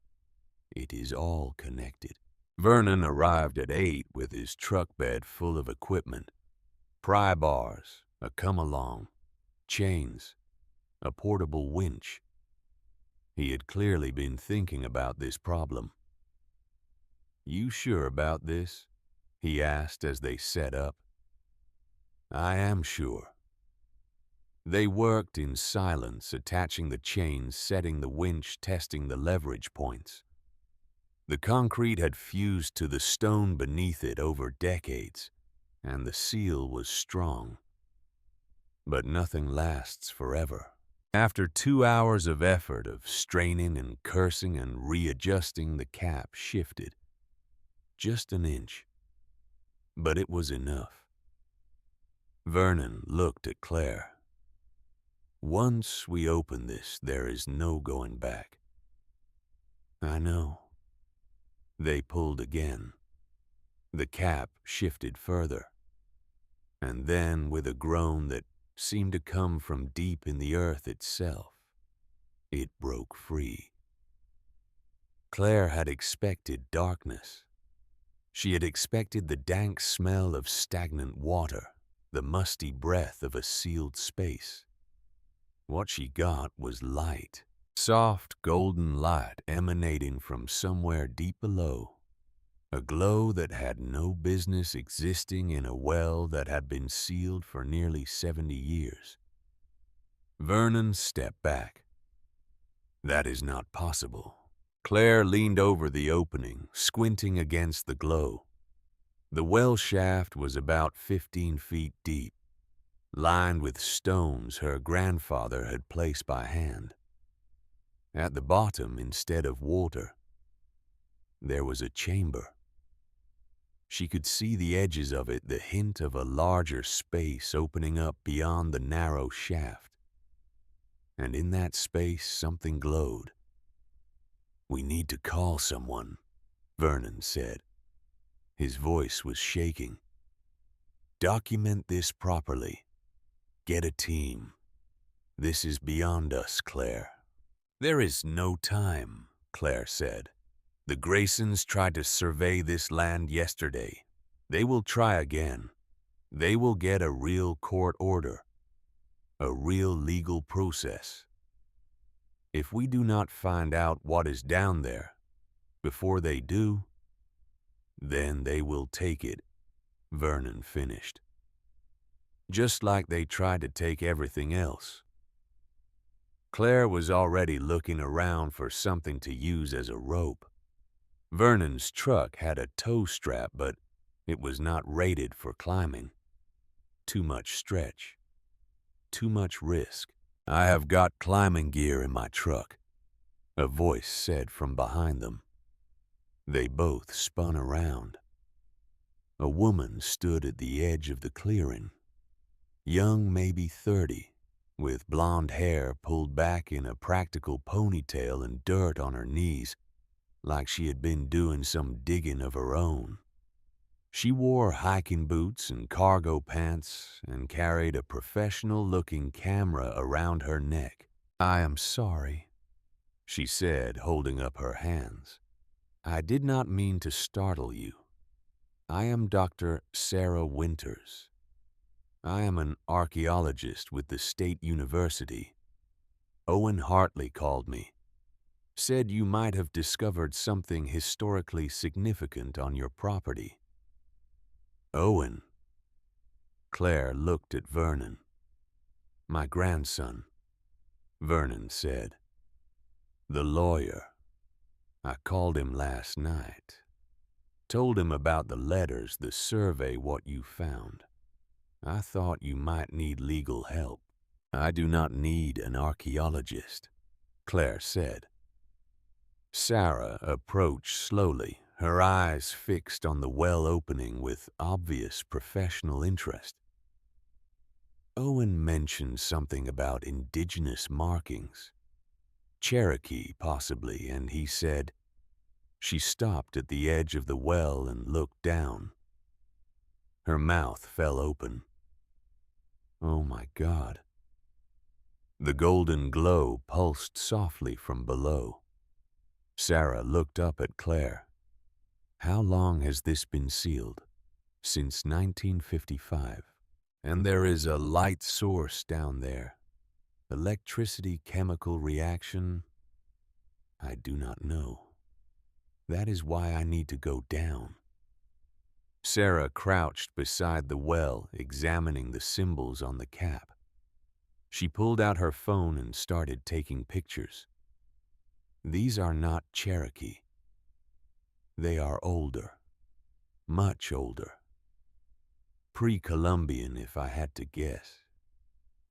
It is all connected. Vernon arrived at 8 with his truck bed full of equipment. Pry bars, a come-along, chains, a portable winch. He had clearly been thinking about this problem. You sure about this? He asked as they set up. I am sure. They worked in silence, attaching the chains, setting the winch, testing the leverage points. The concrete had fused to the stone beneath it over decades, and the seal was strong. But nothing lasts forever. After 2 hours of effort, of straining and cursing and readjusting, the cap shifted. Just an inch. But it was enough. Vernon looked at Claire. Once we open this, there is no going back. I know. They pulled again. The cap shifted further. And then, with a groan that seemed to come from deep in the earth itself, it broke free. Claire had expected darkness. She had expected the dank smell of stagnant water, the musty breath of a sealed space. What she got was light, soft golden light emanating from somewhere deep below, a glow that had no business existing in a well that had been sealed for nearly 70 years. Vernon stepped back. That is not possible. Claire leaned over the opening, squinting against the glow. The well shaft was about 15 feet deep, lined with stones her grandfather had placed by hand. At the bottom, instead of water, there was a chamber. She could see the edges of it, the hint of a larger space opening up beyond the narrow shaft. And in that space, something glowed. "We need to call someone," Vernon said. His voice was shaking. "Document this properly. Get a team. This is beyond us, Claire." "There is no time," Claire said. "The Graysons tried to survey this land yesterday. They will try again. They will get a real court order, a real legal process. If we do not find out what is down there before they do, then they will take it," Vernon finished. "Just like they tried to take everything else." Claire was already looking around for something to use as a rope. Vernon's truck had a tow strap, but it was not rated for climbing. Too much stretch. Too much risk. "I have got climbing gear in my truck," a voice said from behind them. They both spun around. A woman stood at the edge of the clearing, young, maybe 30, with blonde hair pulled back in a practical ponytail and dirt on her knees, like she had been doing some digging of her own. She wore hiking boots and cargo pants and carried a professional-looking camera around her neck. "I am sorry," she said, holding up her hands. "I did not mean to startle you. I am Dr. Sarah Winters. I am an archaeologist with the State University. Owen Hartley called me. Said you might have discovered something historically significant on your property." "Owen?" Claire looked at Vernon. "My grandson," Vernon said. "The lawyer. I called him last night. Told him about the letters, the survey, what you found. I thought you might need legal help." "I do not need an archaeologist," Claire said. Sarah approached slowly, her eyes fixed on the well opening with obvious professional interest. "Owen mentioned something about indigenous markings. Cherokee, possibly, and he said—" She stopped at the edge of the well and looked down. Her mouth fell open. Oh my God. The golden glow pulsed softly from below. Sarah looked up at Claire. "How long has this been sealed?" "Since 1955. And there is a light source down there. Electricity chemical reaction? I do not know. That is why I need to go down." Sarah crouched beside the well, examining the symbols on the cap. She pulled out her phone and started taking pictures. These are not Cherokee. They are older. Much older. Pre-Columbian, if I had to guess.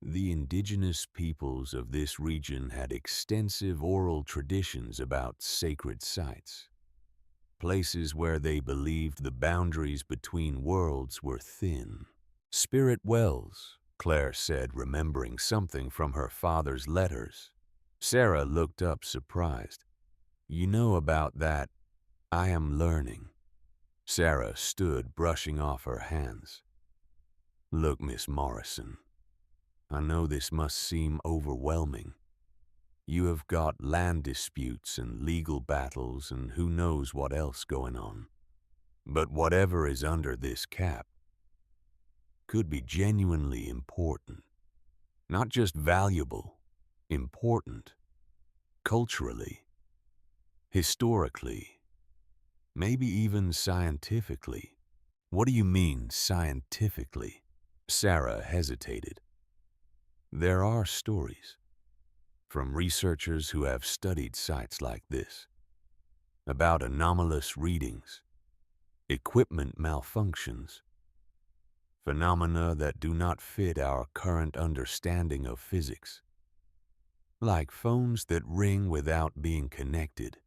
The indigenous peoples of this region had extensive oral traditions about sacred sites. Places where they believed the boundaries between worlds were thin. "Spirit wells," Claire said, remembering something from her father's letters. Sarah looked up surprised. "You know about that?" "I am learning." Sarah stood, brushing off her hands. "Look, Miss Morrison, I know this must seem overwhelming. You have got land disputes and legal battles and who knows what else going on. But whatever is under this cap could be genuinely important. Not just valuable, important. Culturally, historically, maybe even scientifically." "What do you mean, scientifically?" Sarah hesitated. "There are stories from researchers who have studied sites like this about anomalous readings, equipment malfunctions, phenomena that do not fit our current understanding of physics. Like phones that ring without being connected,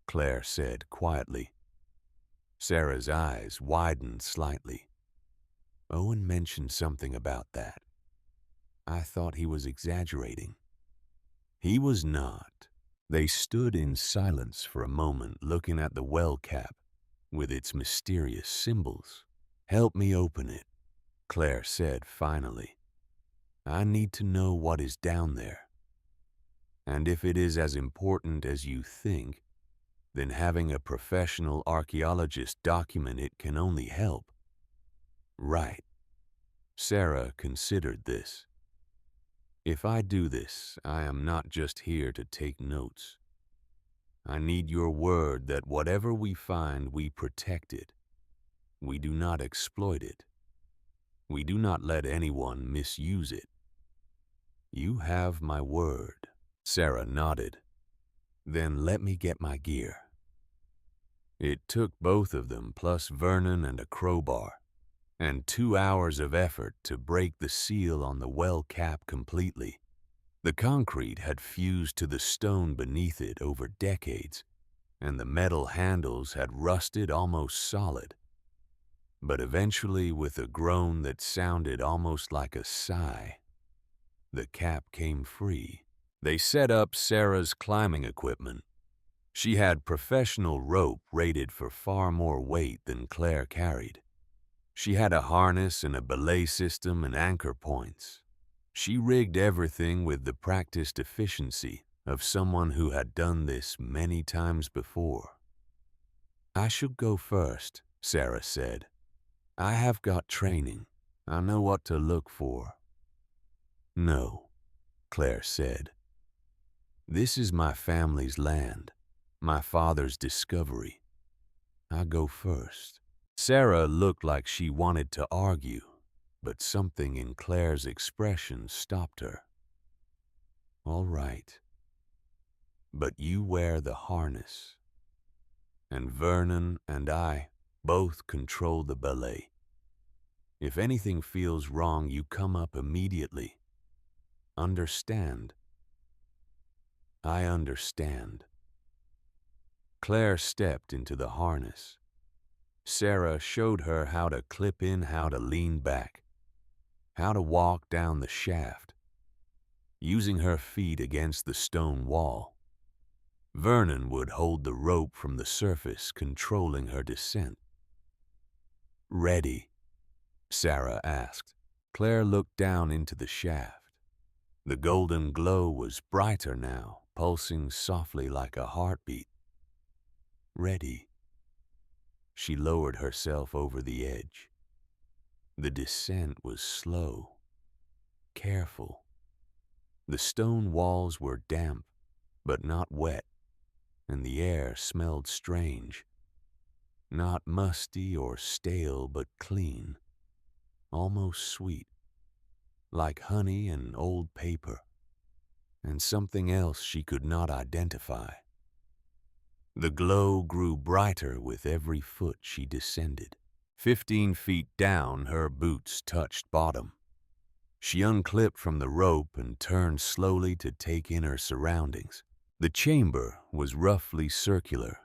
Claire said quietly. Sarah's eyes widened slightly. Owen mentioned something about that. I thought he was exaggerating. He was not. They stood in silence for a moment, looking at the well cap with its mysterious symbols. Help me open it, Claire said finally. I need to know what is down there. And if it is as important as you think, then having a professional archaeologist document it can only help. Right. Sarah considered this. If I do this, I am not just here to take notes. I need your word that whatever we find, we protect it. We do not exploit it. We do not let anyone misuse it. You have my word. Sarah nodded. Then let me get my gear. It took both of them, plus Vernon and a crowbar, and 2 hours of effort to break the seal on the well cap completely. The concrete had fused to the stone beneath it over decades, and the metal handles had rusted almost solid. But eventually, with a groan that sounded almost like a sigh, the cap came free. They set up Sarah's climbing equipment. She had professional rope rated for far more weight than Claire carried. She had a harness and a belay system and anchor points. She rigged everything with the practiced efficiency of someone who had done this many times before. I should go first, Sarah said. I have got training. I know what to look for. No, Claire said. This is my family's land, my father's discovery. I go first. Sarah looked like she wanted to argue, but something in Claire's expression stopped her. All right, but you wear the harness, and Vernon and I both control the belay. If anything feels wrong, you come up immediately. Understand? I understand. Claire stepped into the harness. Sarah showed her how to clip in, how to lean back, how to walk down the shaft, using her feet against the stone wall. Vernon would hold the rope from the surface, controlling her descent. Ready? Sarah asked. Claire looked down into the shaft. The golden glow was brighter now, pulsing softly like a heartbeat. Ready. She lowered herself over the edge. The descent was slow, careful. The stone walls were damp, but not wet, and the air smelled strange. Not musty or stale, but clean, almost sweet, like honey and old paper, and something else she could not identify. The glow grew brighter with every foot she descended. 15 feet down, her boots touched bottom. She unclipped from the rope and turned slowly to take in her surroundings. The chamber was roughly circular,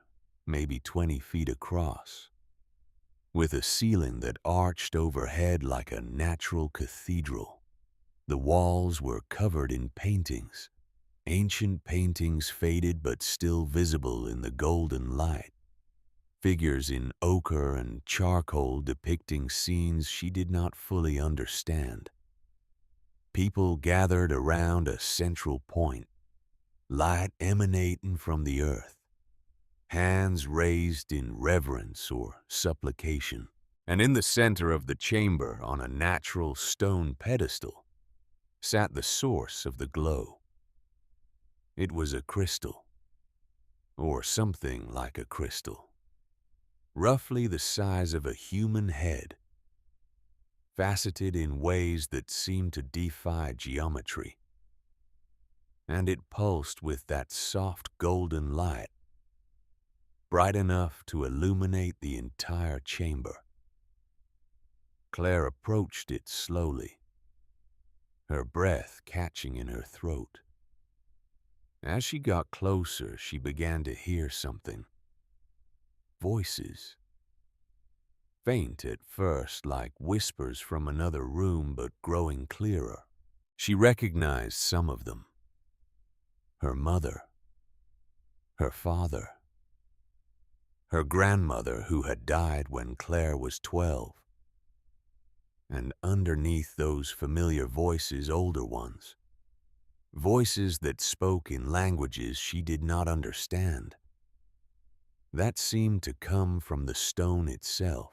maybe 20 feet across, with a ceiling that arched overhead like a natural cathedral. The walls were covered in paintings, ancient paintings faded but still visible in the golden light. Figures in ochre and charcoal depicting scenes she did not fully understand. People gathered around a central point, light emanating from the earth, hands raised in reverence or supplication. And in the center of the chamber, on a natural stone pedestal, sat the source of the glow. It was a crystal, or something like a crystal, roughly the size of a human head, faceted in ways that seemed to defy geometry. And it pulsed with that soft golden light. bright enough to illuminate the entire chamber. Claire approached it slowly, her breath catching in her throat. As she got closer, she began to hear something. Voices. Faint at first, like whispers from another room, but growing clearer. She recognized some of them. Her mother, her father, her grandmother who had died when Claire was 12. And underneath those familiar voices, older ones. Voices that spoke in languages she did not understand. That seemed to come from the stone itself.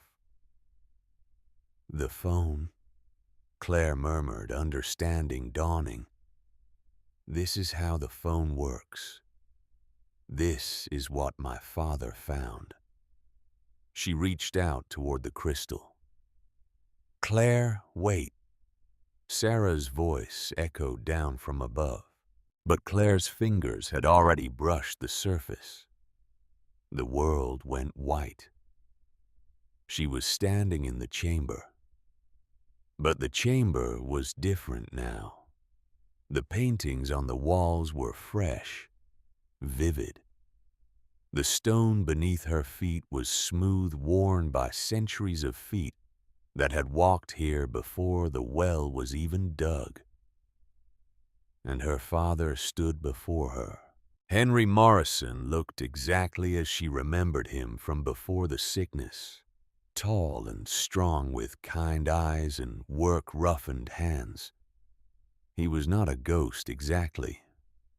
The phone, Claire murmured, understanding dawning. This is how the phone works. This is what my father found. She reached out toward the crystal. Claire, wait. Sarah's voice echoed down from above, but Claire's fingers had already brushed the surface. The world went white. She was standing in the chamber. But the chamber was different now. The paintings on the walls were fresh, vivid. The stone beneath her feet was smooth, worn by centuries of feet that had walked here before the well was even dug. And her father stood before her. Henry Morrison looked exactly as she remembered him from before the sickness. Tall and strong with kind eyes and work-roughened hands. He was not a ghost exactly,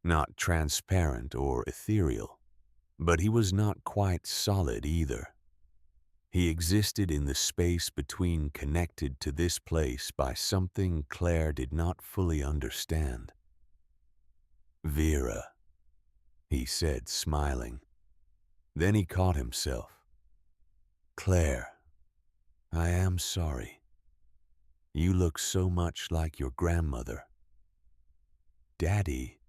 not transparent or ethereal, but he was not quite solid either. He existed in the space between, connected to this place by something Claire did not fully understand. Vera, he said, smiling. Then he caught himself. Claire, I am sorry. You look so much like your grandmother. Daddy,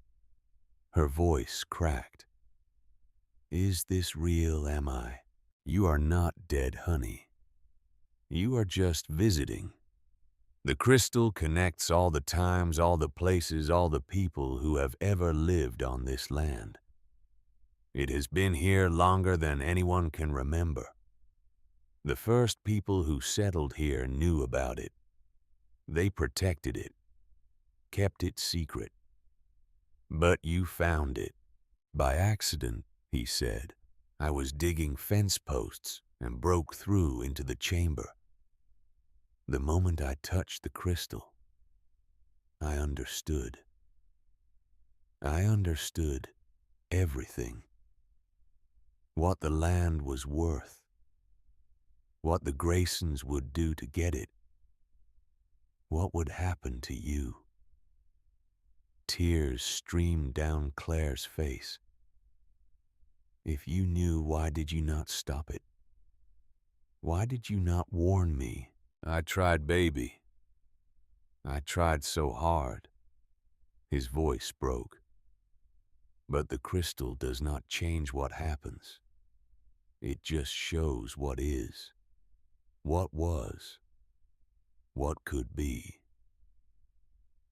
her voice cracked. Is this real, am I? You are not dead, honey. You are just visiting. The crystal connects all the times, all the places, all the people who have ever lived on this land. It has been here longer than anyone can remember. The first people who settled here knew about it. They protected it, kept it secret. But you found it. By accident, he said. I was digging fence posts and broke through into the chamber. The moment I touched the crystal, I understood. I understood everything. What the land was worth. What the Graysons would do to get it. What would happen to you? Tears streamed down Claire's face. If you knew, why did you not stop it? Why did you not warn me? I tried, baby. I tried so hard. His voice broke. But the crystal does not change what happens. It just shows what is, what was, what could be.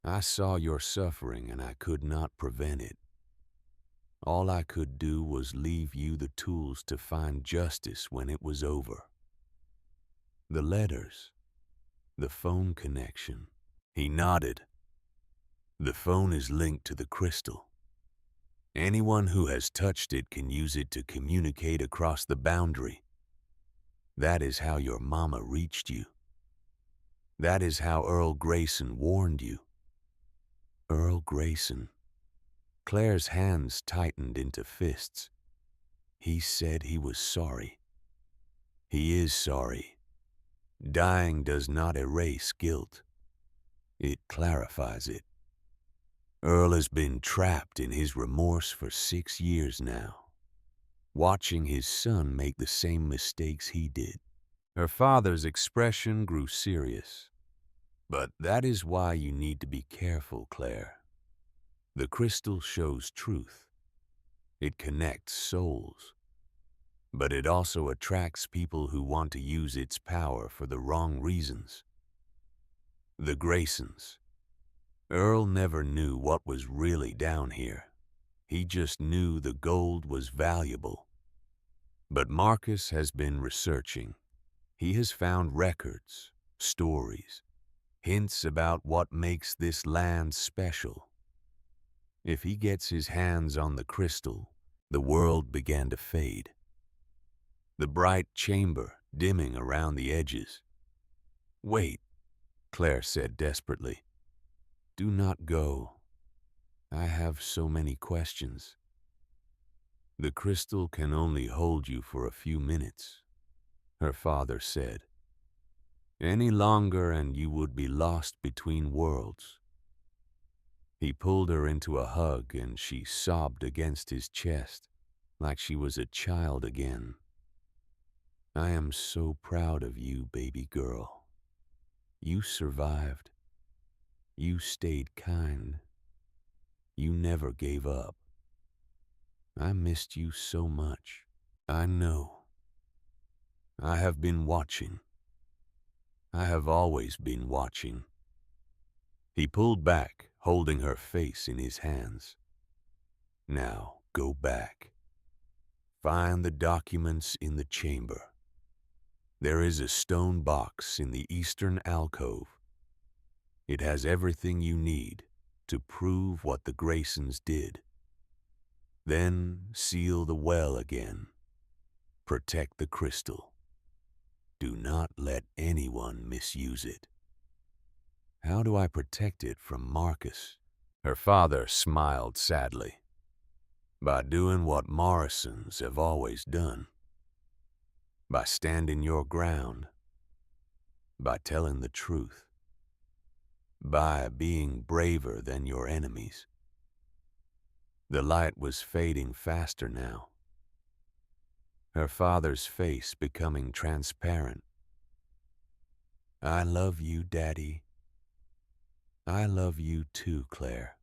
I saw your suffering and I could not prevent it. All I could do was leave you the tools to find justice when it was over. The letters, the phone connection. He nodded. The phone is linked to the crystal. Anyone who has touched it can use it to communicate across the boundary. That is how your mama reached you. That is how Earl Grayson warned you. Earl Grayson. Claire's hands tightened into fists. He said he was sorry. He is sorry. Dying does not erase guilt. It clarifies it. Earl has been trapped in his remorse for 6 years now, watching his son make the same mistakes he did. Her father's expression grew serious. But that is why you need to be careful, Claire. The crystal shows truth. It connects souls. but it also attracts people who want to use its power for the wrong reasons. The Graysons. Earl never knew what was really down here. He just knew the gold was valuable. But Marcus has been researching. He has found records, stories, hints about what makes this land special. If he gets his hands on the crystal, the world began to fade. The bright chamber dimming around the edges. "Wait," Claire said desperately. "Do not go. I have so many questions." "The crystal can only hold you for a few minutes," her father said. "Any longer and you would be lost between worlds." He pulled her into a hug and she sobbed against his chest like she was a child again. "I am so proud of you, baby girl. You survived. You stayed kind. You never gave up. I missed you so much. I know. I have been watching. I have always been watching." He pulled back, holding her face in his hands. "Now, go back. Find the documents in the chamber. There is a stone box in the eastern alcove. It has everything you need to prove what the Graysons did. Then seal the well again. Protect the crystal. Do not let anyone misuse it." "How do I protect it from Marcus?" Her father smiled sadly. "By doing what Morrisons have always done. By standing your ground. By telling the truth. By being braver than your enemies." The light was fading faster now. Her father's face becoming transparent. "I love you, Daddy. I love you too, Claire.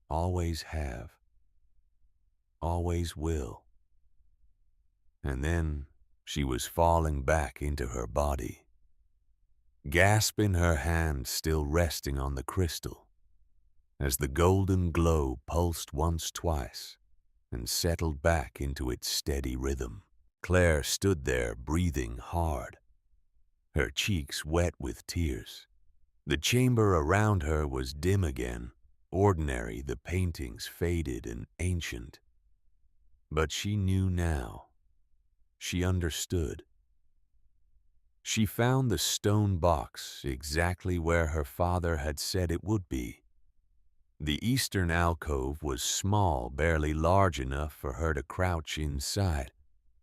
Always have. Always will." And then she was falling back into her body. Gasp in her hand still resting on the crystal, as the golden glow pulsed once twice and settled back into its steady rhythm. Claire stood there breathing hard, her cheeks wet with tears. The chamber around her was dim again, ordinary, the paintings faded and ancient. But she knew now. She understood. She found the stone box exactly where her father had said it would be. The eastern alcove was small, barely large enough for her to crouch inside,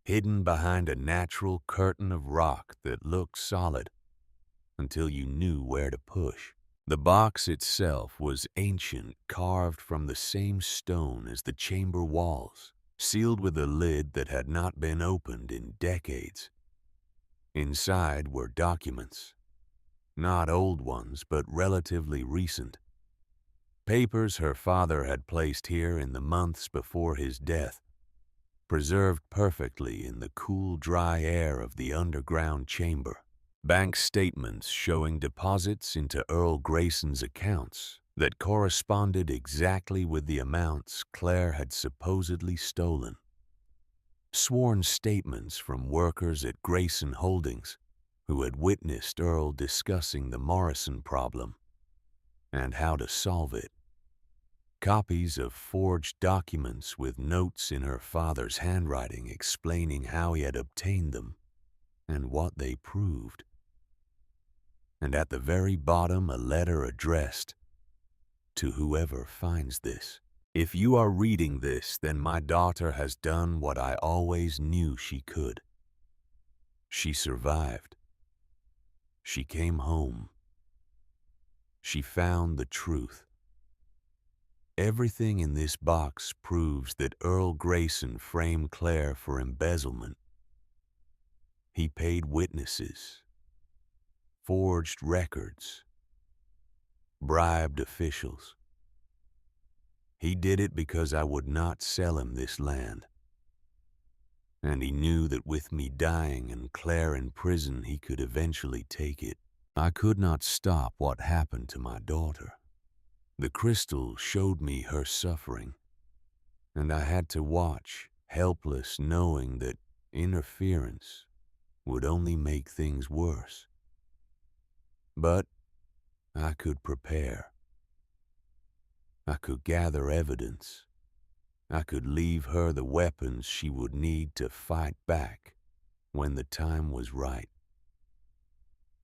hidden behind a natural curtain of rock that looked solid until you knew where to push. The box itself was ancient, carved from the same stone as the chamber walls, sealed with a lid that had not been opened in decades. Inside were documents, not old ones, but relatively recent. Papers her father had placed here in the months before his death, preserved perfectly in the cool, dry air of the underground chamber. Bank statements showing deposits into Earl Grayson's accounts that corresponded exactly with the amounts Claire had supposedly stolen. Sworn statements from workers at Grayson Holdings who had witnessed Earl discussing the Morrison problem and how to solve it. Copies of forged documents with notes in her father's handwriting explaining how he had obtained them and what they proved. And at the very bottom, a letter addressed to whoever finds this. "If you are reading this, then my daughter has done what I always knew she could. She survived. She came home. She found the truth. Everything in this box proves that Earl Grayson framed Claire for embezzlement. He paid witnesses, forged records, bribed officials. He did it because I would not sell him this land. and he knew that with me dying and Claire in prison, he could eventually take it. I could not stop what happened to my daughter. The crystal showed me her suffering, and I had to watch, helpless, knowing that interference would only make things worse. But I could prepare. I could gather evidence. I could leave her the weapons she would need to fight back when the time was right.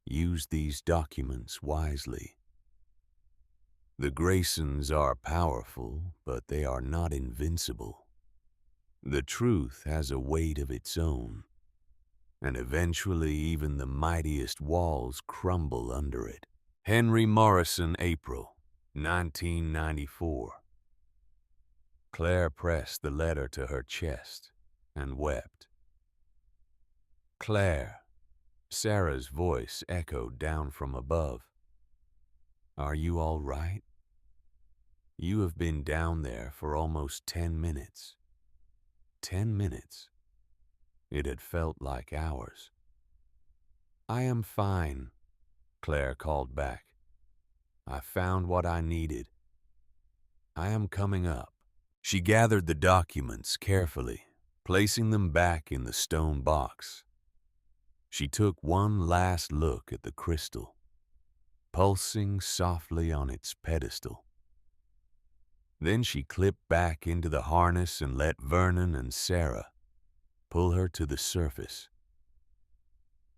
Use these documents wisely. The Graysons are powerful, but they are not invincible. The truth has a weight of its own, and eventually even the mightiest walls crumble under it. Henry Morrison, April, 1994. Claire pressed the letter to her chest and wept. Claire, Sarah's voice echoed down from above. Are you all right? You have been down there for almost 10 minutes. 10 minutes. It had felt like hours. I am fine, Claire called back. I found what I needed. I am coming up. She gathered the documents carefully, placing them back in the stone box. She took one last look at the crystal, pulsing softly on its pedestal. Then she clipped back into the harness and let Vernon and Sarah pull her to the surface.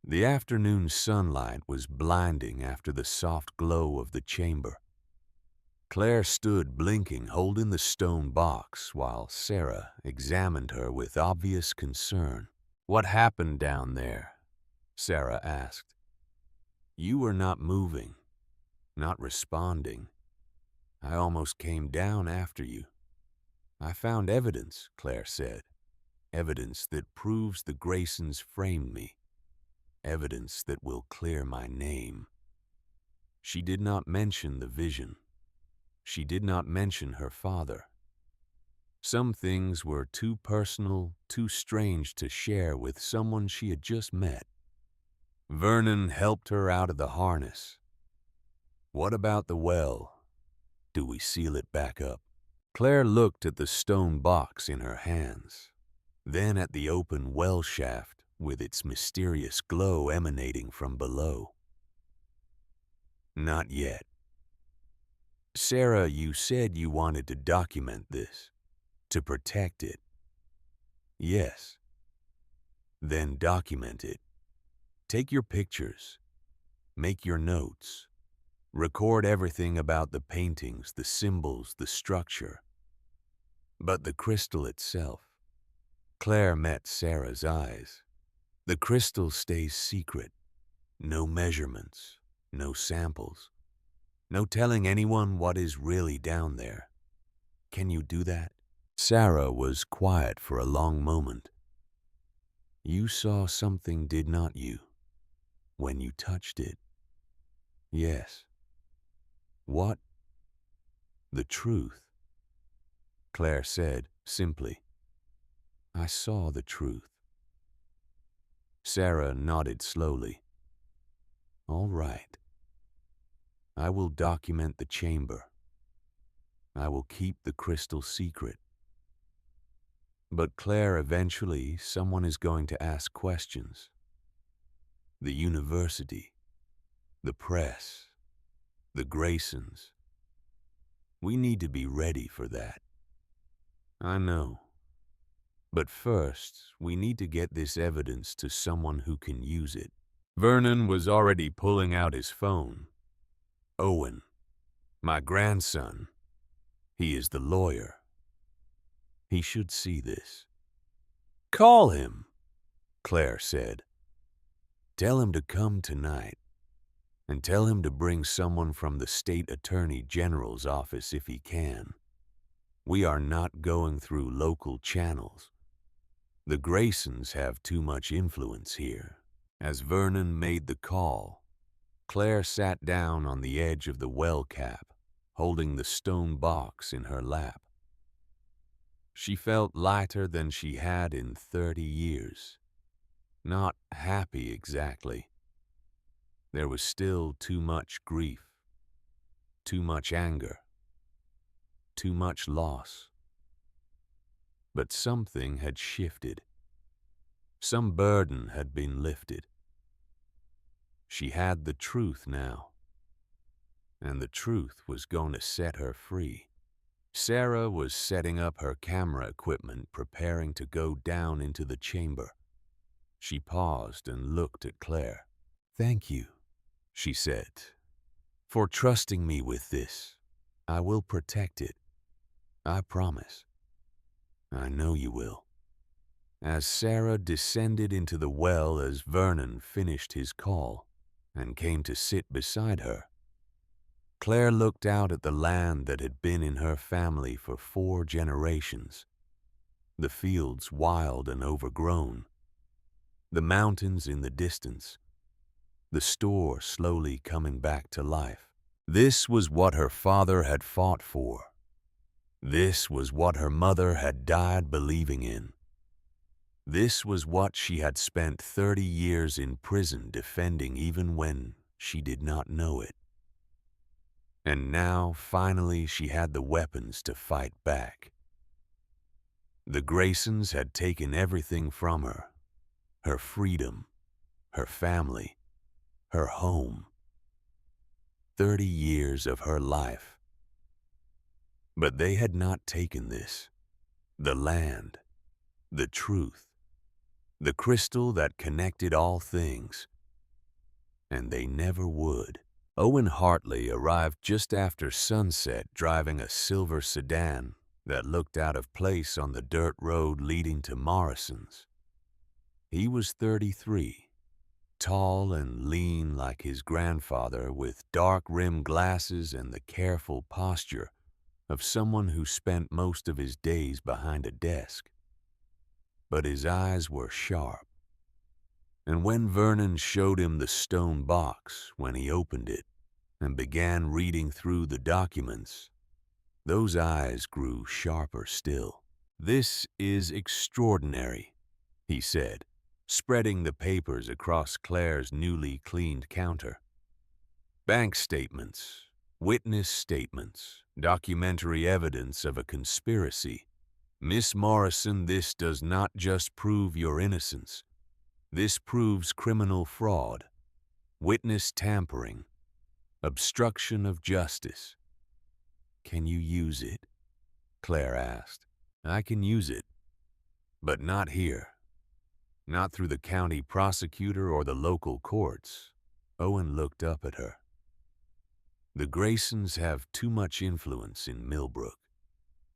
The afternoon sunlight was blinding after the soft glow of the chamber. Claire stood blinking, holding the stone box, while Sarah examined her with obvious concern. What happened down there? Sarah asked. You were not moving, not responding. I almost came down after you. I found evidence, Claire said. Evidence that proves the Graysons framed me. Evidence that will clear my name. She did not mention the vision. She did not mention her father. Some things were too personal, too strange to share with someone she had just met. Vernon helped her out of the harness. What about the well? Do we seal it back up? Claire looked at the stone box in her hands, then at the open well shaft with its mysterious glow emanating from below. Not yet. Sarah, you said you wanted to document this, to protect it. Yes. Then document it. Take your pictures. Make your notes. Record everything about the paintings, the symbols, the structure. But the crystal itself. Claire met Sarah's eyes. The crystal stays secret. No measurements, no samples. No telling anyone what is really down there. Can you do that? Sarah was quiet for a long moment. You saw something, did not you, when you touched it? Yes. What? The truth. Claire said simply. I saw the truth. Sarah nodded slowly. All right. I will document the chamber. I will keep the crystal secret. But Claire, eventually, someone is going to ask questions. The university, the press, the Graysons. We need to be ready for that. I know. But first, we need to get this evidence to someone who can use it. Vernon was already pulling out his phone. Owen, my grandson. He is the lawyer. He should see this. Call him, Claire said. Tell him to come tonight, and tell him to bring someone from the state attorney general's office if he can. We are not going through local channels. The Graysons have too much influence here. As Vernon made the call, Claire sat down on the edge of the well cap, holding the stone box in her lap. She felt lighter than she had in 30 years. Not happy exactly. There was still too much grief, too much anger, too much loss. But something had shifted. Some burden had been lifted. She had the truth now, and the truth was going to set her free. Sarah was setting up her camera equipment, preparing to go down into the chamber. She paused and looked at Claire. "Thank you," she said, "for trusting me with this. I will protect it. I promise. I know you will." As Sarah descended into the well as Vernon finished his call and came to sit beside her, Claire looked out at the land that had been in her family for 4 generations, the fields wild and overgrown, the mountains in the distance, the store slowly coming back to life. This was what her father had fought for. This was what her mother had died believing in. This was what she had spent 30 years in prison defending even when she did not know it. And now, finally, she had the weapons to fight back. The Graysons had taken everything from her: her freedom, her family, her home. 30 years of her life. But they had not taken this: the land, the truth, the crystal that connected all things. And they never would. Owen Hartley arrived just after sunset, driving a silver sedan that looked out of place on the dirt road leading to Morrison's. He was 33, tall and lean like his grandfather, with dark-rimmed glasses and the careful posture of someone who spent most of his days behind a desk. But his eyes were sharp, and when Vernon showed him the stone box, when he opened it and began reading through the documents, those eyes grew sharper still. "This is extraordinary," he said, spreading the papers across Claire's newly cleaned counter. "Bank statements, witness statements, documentary evidence of a conspiracy. Miss Morrison, this does not just prove your innocence. This proves criminal fraud, witness tampering, obstruction of justice." "Can you use it?" Claire asked. "I can use it, but not here. Not through the county prosecutor or the local courts." Owen looked up at her. "The Graysons have too much influence in Millbrook.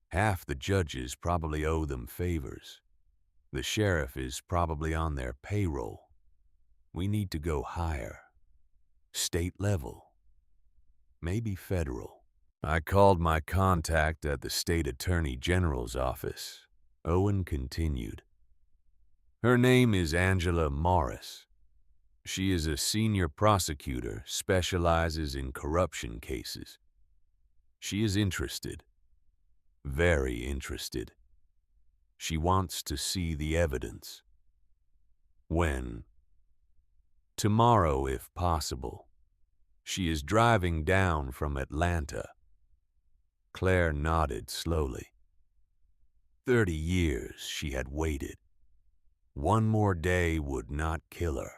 Half the judges probably owe them favors. The sheriff is probably on their payroll. We need to go higher. State level. Maybe federal." "I called my contact at the state attorney general's office," Owen continued. "Her name is Angela Morris. She is a senior prosecutor, specializes in corruption cases. She is interested. Very interested. She wants to see the evidence." "When?" "Tomorrow, if possible. She is driving down from Atlanta." Claire nodded slowly. 30 years she had waited. One more day would not kill her.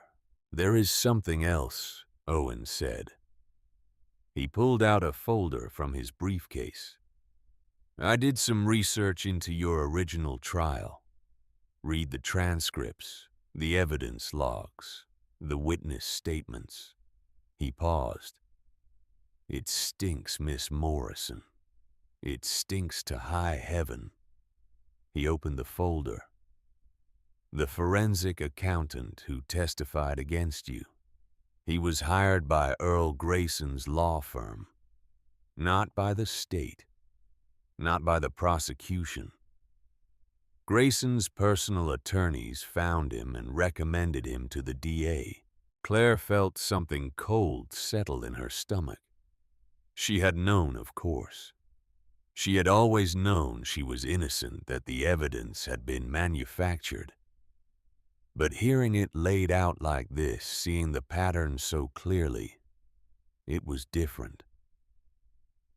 "There is something else," Owen said. He pulled out a folder from his briefcase. "I did some research into your original trial. Read the transcripts, the evidence logs, the witness statements." He paused. "It stinks, Miss Morrison. It stinks to high heaven." He opened the folder. "The forensic accountant who testified against you. He was hired by Earl Grayson's law firm. Not by the state. Not by the prosecution. Grayson's personal attorneys found him and recommended him to the DA." Claire felt something cold settle in her stomach. She had known, of course. She had always known she was innocent, that the evidence had been manufactured. But hearing it laid out like this, seeing the pattern so clearly, it was different.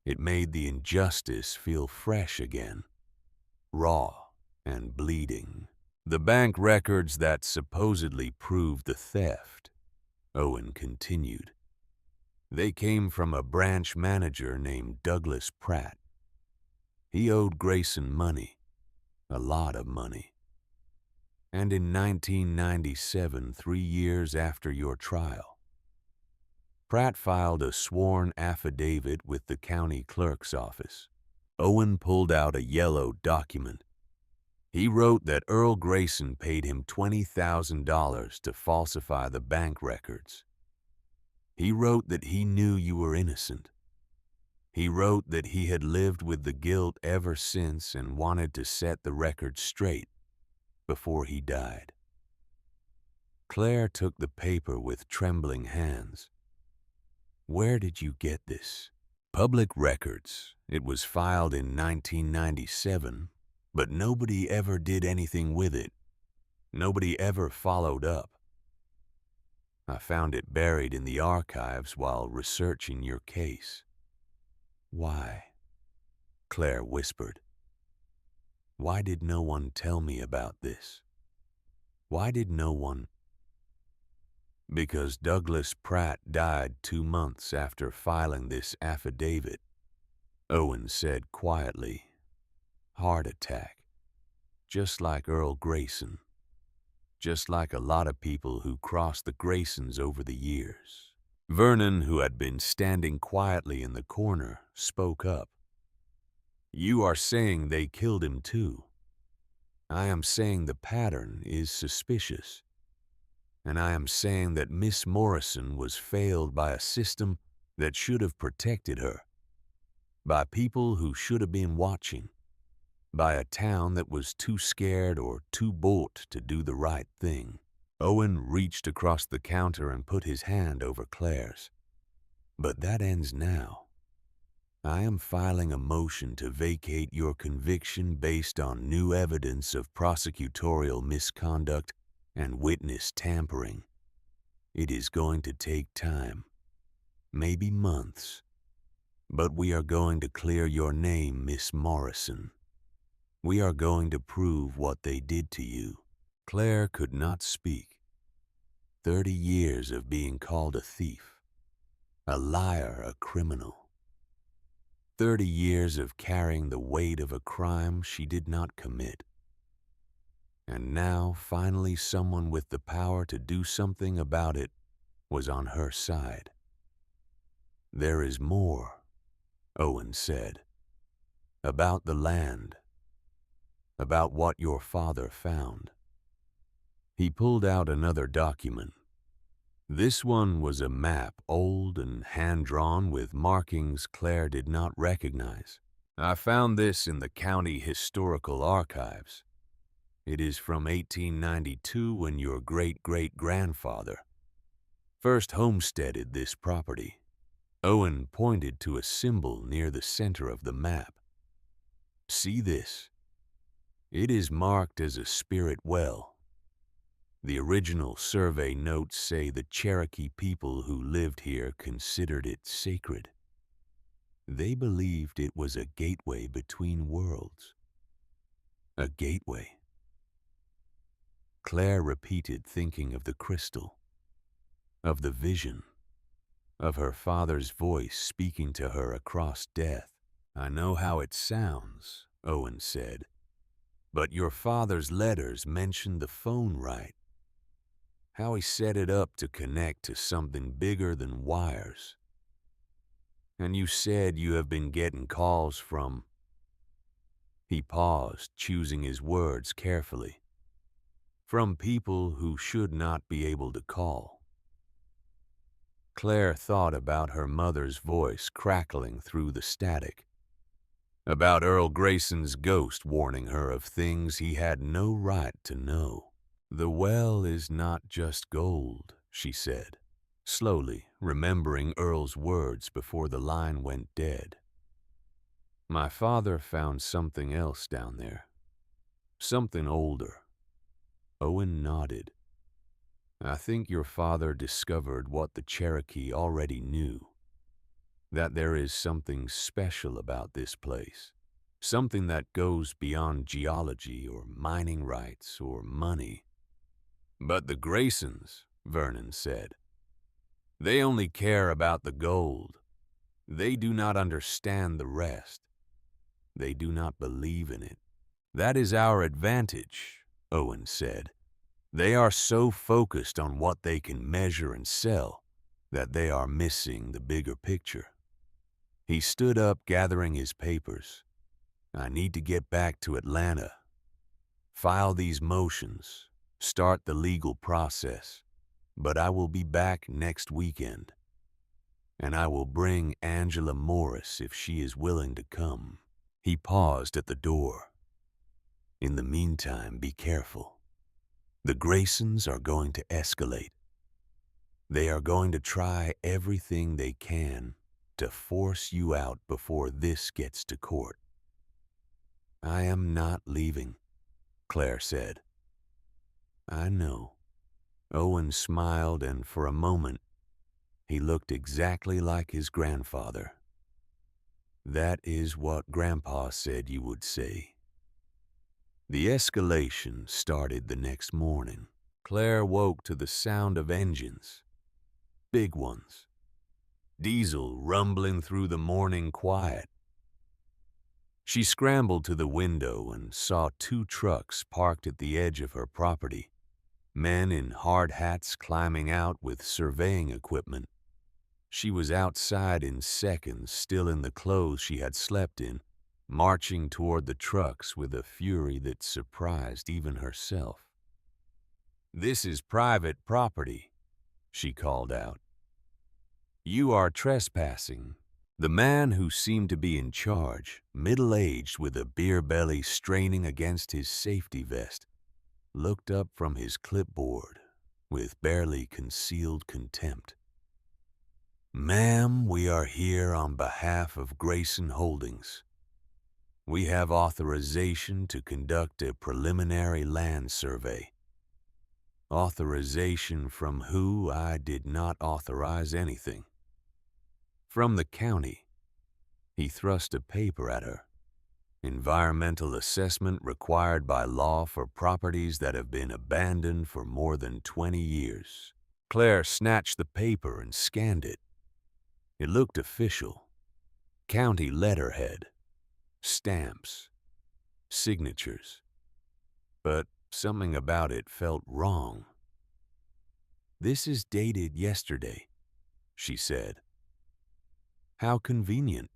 It made the injustice feel fresh again, raw and bleeding. The bank records that supposedly proved the theft, Owen continued. They came from a branch manager named Douglas Pratt. He owed Grayson money, a lot of money. And in 1997, 3 years after your trial, Pratt filed a sworn affidavit with the county clerk's office. Owen pulled out a yellow document. He wrote that Earl Grayson paid him $20,000 to falsify the bank records. He wrote that he knew you were innocent. He wrote that he had lived with the guilt ever since and wanted to set the record straight before he died. Claire took the paper with trembling hands. Where did you get this? Public records. It was filed in 1997, but nobody ever did anything with it. Nobody ever followed up. I found it buried in the archives while researching your case. Why? Claire whispered. Why did no one tell me about this? Why did no one? Because Douglas Pratt died 2 months after filing this affidavit, Owen said quietly. Heart attack. Just like Earl Grayson. Just like a lot of people who crossed the Graysons over the years. Vernon, who had been standing quietly in the corner, spoke up. You are saying they killed him too. I am saying the pattern is suspicious. And I am saying that Miss Morrison was failed by a system that should have protected her, by people who should have been watching, by a town that was too scared or too bold to do the right thing. Owen reached across the counter and put his hand over Claire's. But that ends now. I am filing a motion to vacate your conviction based on new evidence of prosecutorial misconduct and witness tampering. It is going to take time, maybe months, but we are going to clear your name, Miss Morrison. We are going to prove what they did to you. Claire could not speak. 30 years of being called a thief, a liar, a criminal. 30 years of carrying the weight of a crime she did not commit. And now, finally, someone with the power to do something about it was on her side. There is more, Owen said, about the land, about what your father found. He pulled out another document. This one was a map, old and hand-drawn with markings Claire did not recognize. I found this in the county historical archives. It is from 1892 when your great-great-grandfather first homesteaded this property. Owen pointed to a symbol near the center of the map. See this? It is marked as a spirit well. The original survey notes say the Cherokee people who lived here considered it sacred. They believed it was a gateway between worlds. A gateway. Claire repeated, thinking of the crystal, of the vision, of her father's voice speaking to her across death. I know how it sounds, Owen said, but your father's letters mentioned the phone right. How he set it up to connect to something bigger than wires. And you said you have been getting calls from... He paused, choosing his words carefully. From people who should not be able to call. Claire thought about her mother's voice crackling through the static. About Earl Grayson's ghost warning her of things he had no right to know. The well is not just gold, she said, slowly remembering Earl's words before the line went dead. My father found something else down there. Something older. Owen nodded. I think your father discovered what the Cherokee already knew. That there is something special about this place. Something that goes beyond geology or mining rights or money. But the Graysons, Vernon said, they only care about the gold. They do not understand the rest. They do not believe in it. That is our advantage, Owen said. They are so focused on what they can measure and sell that they are missing the bigger picture. He stood up, gathering his papers. I need to get back to Atlanta, file these motions, start the legal process, but I will be back next weekend. And I will bring Angela Morris if she is willing to come. He paused at the door. In the meantime, be careful. The Graysons are going to escalate. They are going to try everything they can to force you out before this gets to court. I am not leaving, Claire said. I know. Owen smiled, and for a moment, he looked exactly like his grandfather. That is what Grandpa said you would say. The escalation started the next morning. Claire woke to the sound of engines. Big ones. Diesel rumbling through the morning quiet. She scrambled to the window and saw 2 trucks parked at the edge of her property. Men in hard hats climbing out with surveying equipment. She was outside in seconds, still in the clothes she had slept in, marching toward the trucks with a fury that surprised even herself. This is private property, she called out. You are trespassing. The man who seemed to be in charge, middle-aged with a beer belly straining against his safety vest, looked up from his clipboard with barely concealed contempt. Ma'am, we are here on behalf of Grayson Holdings. We have authorization to conduct a preliminary land survey. Authorization from who? I did not authorize anything. From the county. He thrust a paper at her. Environmental assessment required by law for properties that have been abandoned for more than 20 years. Claire snatched the paper and scanned it. It looked official. County letterhead. Stamps. Signatures. But something about it felt wrong. This is dated yesterday, she said. How convenient.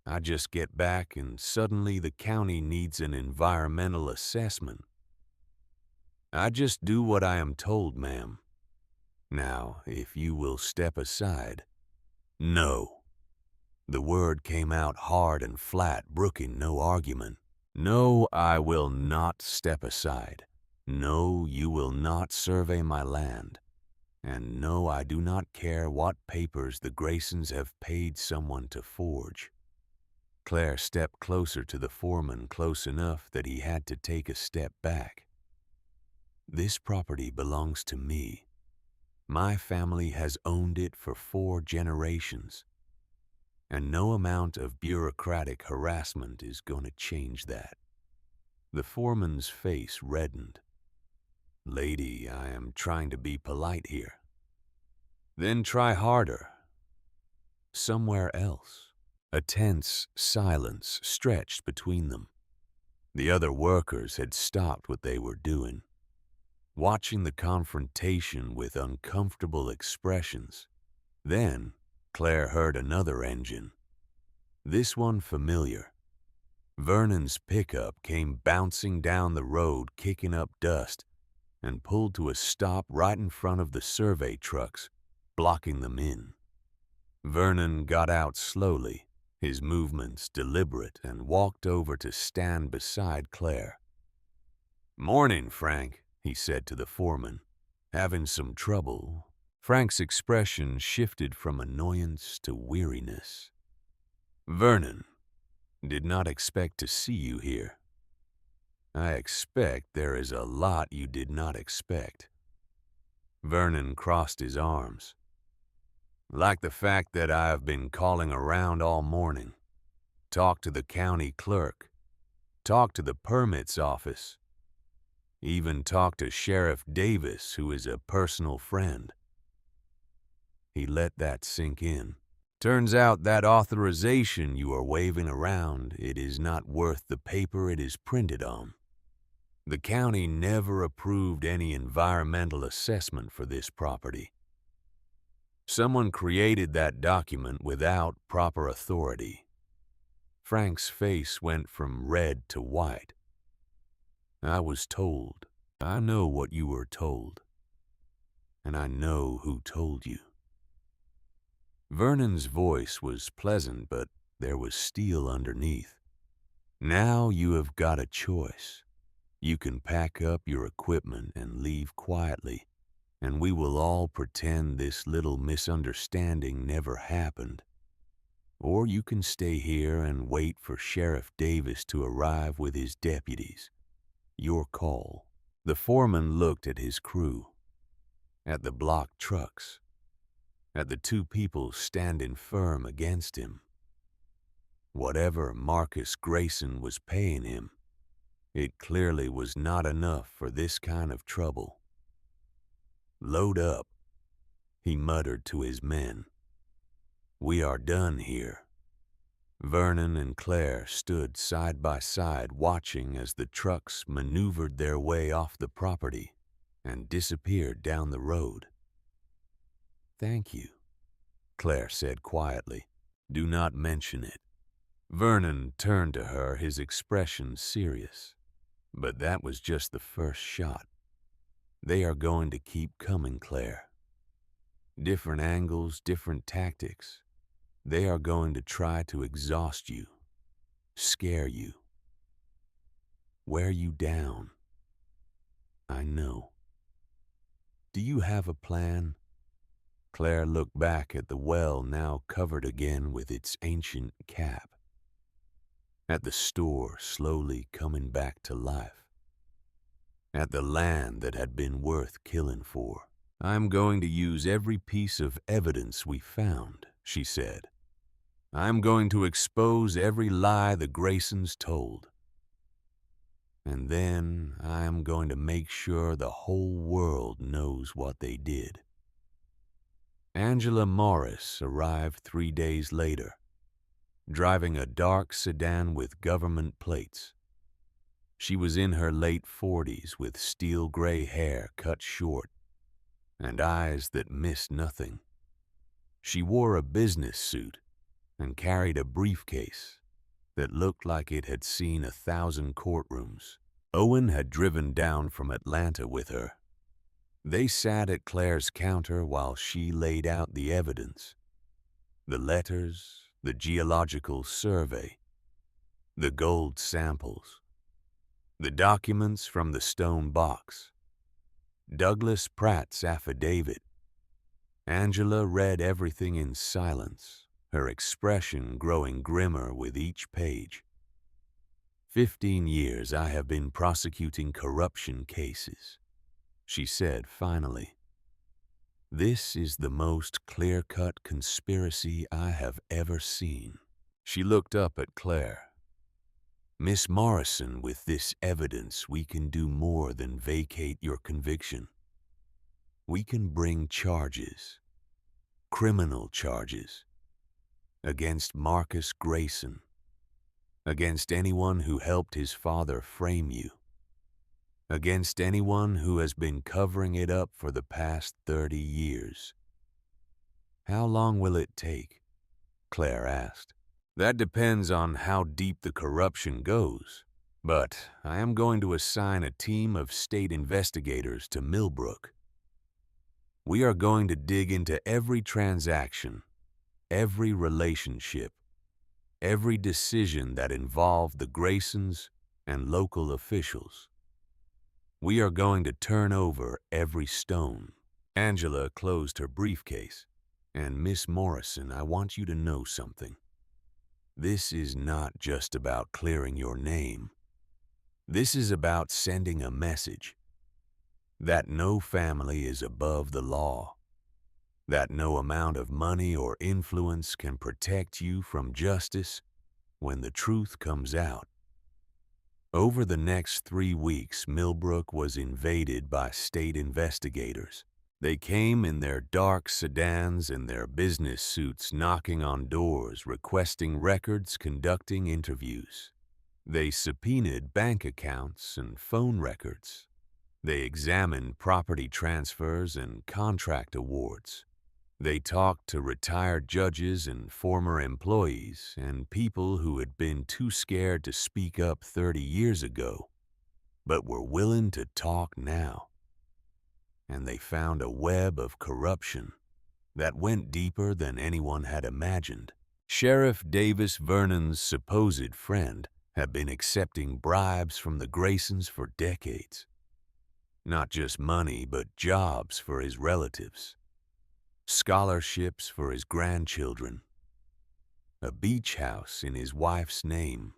I just get back and suddenly the county needs an environmental assessment. I just do what I am told, ma'am. Now, if you will step aside. No. The word came out hard and flat, brooking no argument. No, I will not step aside. No, you will not survey my land. And no, I do not care what papers the Graysons have paid someone to forge. Claire stepped closer to the foreman, close enough that he had to take a step back. This property belongs to me. My family has owned it for 4 generations. And no amount of bureaucratic harassment is going to change that. The foreman's face reddened. Lady, I am trying to be polite here. Then try harder. Somewhere else. A tense silence stretched between them. The other workers had stopped what they were doing, watching the confrontation with uncomfortable expressions. Then Claire heard another engine. This one familiar. Vernon's pickup came bouncing down the road, kicking up dust, and pulled to a stop right in front of the survey trucks, blocking them in. Vernon got out slowly, his movements deliberate, and walked over to stand beside Claire. Morning, Frank, he said to the foreman. Having some trouble? Frank's expression shifted from annoyance to weariness. Vernon, Did not expect to see you here. I expect there is a lot you did not expect." Vernon crossed his arms. "Like the fact that I have been calling around all morning. Talked to the county clerk. Talked to the permits office. Even talked to Sheriff Davis, who is a personal friend." He let that sink in. "Turns out that authorization you are waving around, it is not worth the paper it is printed on. The county never approved any environmental assessment for this property. Someone created that document without proper authority." Frank's face went from red to white. "I was told. I know what you were told. And I know who told you." Vernon's voice was pleasant, but there was steel underneath. "Now you have got a choice. You can pack up your equipment and leave quietly, and we will all pretend this little misunderstanding never happened. Or you can stay here and wait for Sheriff Davis to arrive with his deputies. Your call." The foreman looked at his crew, at the blocked trucks, at the two people standing firm against him. Whatever Marcus Grayson was paying him, it clearly was not enough for this kind of trouble. "Load up," he muttered to his men. "We are done here." Vernon and Claire stood side by side watching as the trucks maneuvered their way off the property and disappeared down the road. "Thank you," Claire said quietly. "Do not mention it." Vernon turned to her, his expression serious. "But that was just the first shot. They are going to keep coming, Claire. Different angles, different tactics. They are going to try to exhaust you, scare you, wear you down. I know. Do you have a plan?" Claire looked back at the well now covered again with its ancient cap, at the store slowly coming back to life, at the land that had been worth killing for. "I'm going to use every piece of evidence we found," she said. "I'm going to expose every lie the Graysons told. And then I am going to make sure the whole world knows what they did." Angela Morris arrived 3 days later, driving a dark sedan with government plates. She was in her late 40s with steel gray hair cut short and eyes that missed nothing. She wore a business suit and carried a briefcase that looked like it had seen 1,000 courtrooms. Owen had driven down from Atlanta with her. They sat at Claire's counter while she laid out the evidence. The letters, the geological survey, the gold samples, the documents from the stone box, Douglas Pratt's affidavit. Angela read everything in silence, her expression growing grimmer with each page. 15 years I have been prosecuting corruption cases," she said finally. "This is the most clear-cut conspiracy I have ever seen." She looked up at Claire. "Miss Morrison, with this evidence, we can do more than vacate your conviction. We can bring charges, criminal charges, against Marcus Grayson, against anyone who helped his father frame you, against anyone who has been covering it up for the past 30 years. How long will it take?" Claire asked. "That depends on how deep the corruption goes, but I am going to assign a team of state investigators to Millbrook. We are going to dig into every transaction, every relationship, every decision that involved the Graysons and local officials. We are going to turn over every stone." Angela closed her briefcase. "And Miss Morrison, I want you to know something. This is not just about clearing your name. This is about sending a message that no family is above the law, that no amount of money or influence can protect you from justice when the truth comes out. Over the next 3 weeks, Millbrook was invaded by state investigators. They came in their dark sedans and their business suits, knocking on doors, requesting records, conducting interviews. They subpoenaed bank accounts and phone records. They examined property transfers and contract awards. They talked to retired judges and former employees and people who had been too scared to speak up 30 years ago, but were willing to talk now. And they found a web of corruption that went deeper than anyone had imagined. Sheriff Davis Vernon's supposed friend had been accepting bribes from the Graysons for decades. Not just money, but jobs for his relatives, scholarships for his grandchildren, a beach house in his wife's name.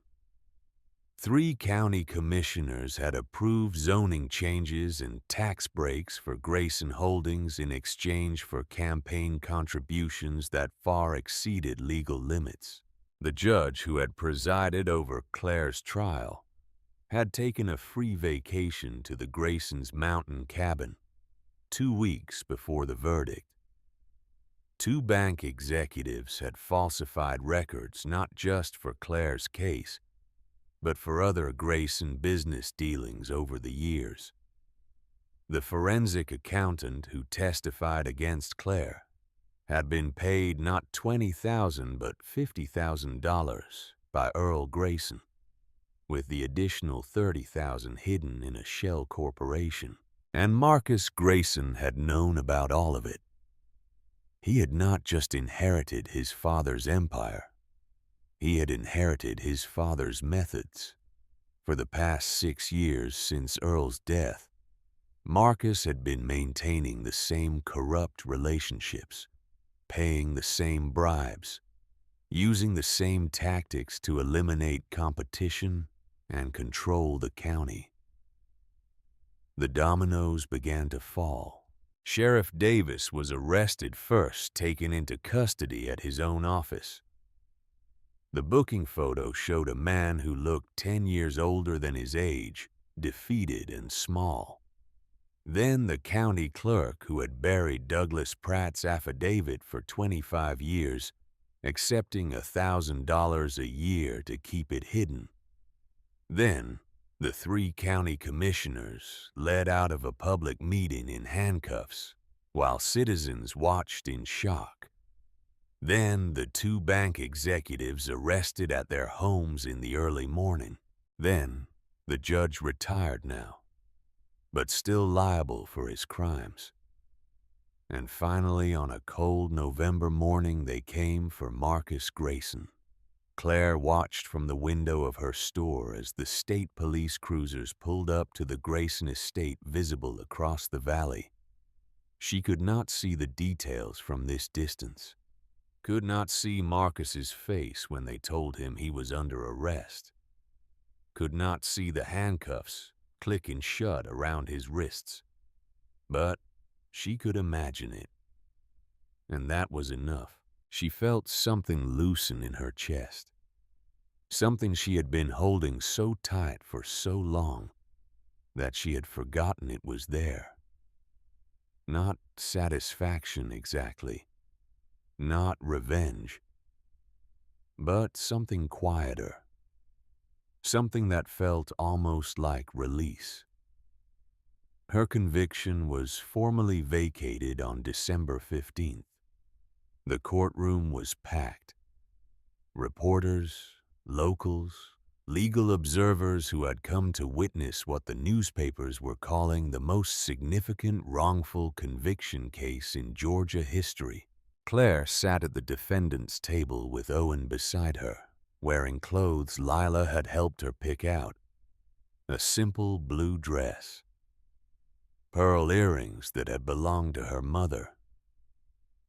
3 county commissioners had approved zoning changes and tax breaks for Grayson Holdings in exchange for campaign contributions that far exceeded legal limits. The judge who had presided over Claire's trial had taken a free vacation to the Graysons' mountain cabin 2 weeks before the verdict. 2 bank executives had falsified records not just for Claire's case, but for other Grayson business dealings over the years. The forensic accountant who testified against Claire had been paid not $20,000 but $50,000 by Earl Grayson, with the additional $30,000 hidden in a shell corporation. And Marcus Grayson had known about all of it. He had not just inherited his father's empire. He had inherited his father's methods. For the past 6 years since Earl's death, Marcus had been maintaining the same corrupt relationships, paying the same bribes, using the same tactics to eliminate competition and control the county. The dominoes began to fall. Sheriff Davis was arrested first, taken into custody at his own office. The booking photo showed a man who looked 10 years older than his age, defeated and small. Then the county clerk who had buried Douglas Pratt's affidavit for 25 years, accepting $1,000 a year to keep it hidden. Then the 3 county commissioners led out of a public meeting in handcuffs, while citizens watched in shock. Then the 2 bank executives arrested at their homes in the early morning. Then the judge retired now, but still liable for his crimes. And finally, on a cold November morning, they came for Marcus Grayson. Claire watched from the window of her store as the state police cruisers pulled up to the Grayson estate visible across the valley. She could not see the details from this distance. Could not see Marcus's face when they told him he was under arrest. Could not see the handcuffs clicking shut around his wrists. But she could imagine it. And that was enough. She felt something loosen in her chest. Something she had been holding so tight for so long that she had forgotten it was there. Not satisfaction exactly. Not revenge, but something quieter, something that felt almost like release. Her conviction was formally vacated on December 15th. The courtroom was packed. Reporters, locals, legal observers who had come to witness what the newspapers were calling the most significant wrongful conviction case in Georgia history. Claire sat at the defendant's table with Owen beside her, wearing clothes Lila had helped her pick out. A simple blue dress. Pearl earrings that had belonged to her mother.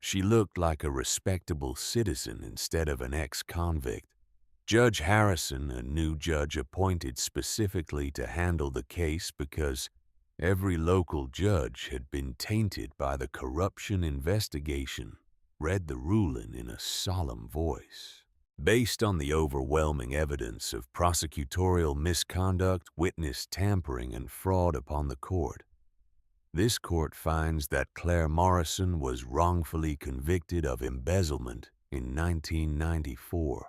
She looked like a respectable citizen instead of an ex-convict. Judge Harrison, a new judge appointed specifically to handle the case because every local judge had been tainted by the corruption investigation, read the ruling in a solemn voice. Based on the overwhelming evidence of prosecutorial misconduct, witness tampering, and fraud upon the court, this court finds that Claire Morrison was wrongfully convicted of embezzlement in 1994.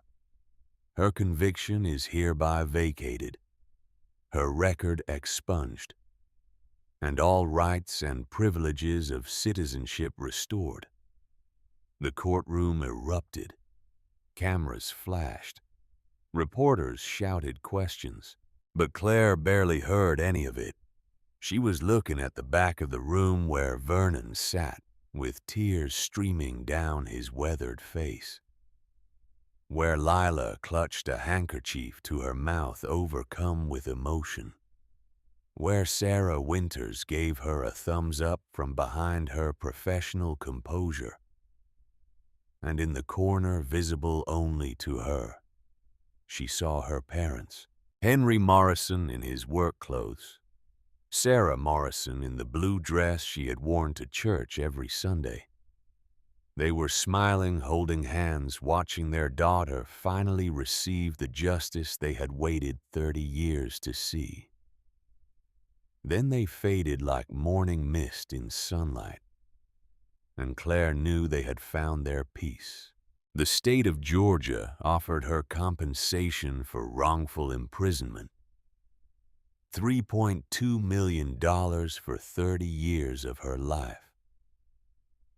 Her conviction is hereby vacated, her record expunged, and all rights and privileges of citizenship restored. The courtroom erupted. Cameras flashed. Reporters shouted questions, but Claire barely heard any of it. She was looking at the back of the room where Vernon sat, with tears streaming down his weathered face, where Lila clutched a handkerchief to her mouth, overcome with emotion, where Sarah Winters gave her a thumbs up from behind her professional composure, and in the corner, visible only to her, she saw her parents, Henry Morrison in his work clothes, Sarah Morrison in the blue dress she had worn to church every Sunday. They were smiling, holding hands, watching their daughter finally receive the justice they had waited 30 years to see. Then they faded like morning mist in sunlight, and Claire knew they had found their peace. The state of Georgia offered her compensation for wrongful imprisonment, $3.2 million for 30 years of her life,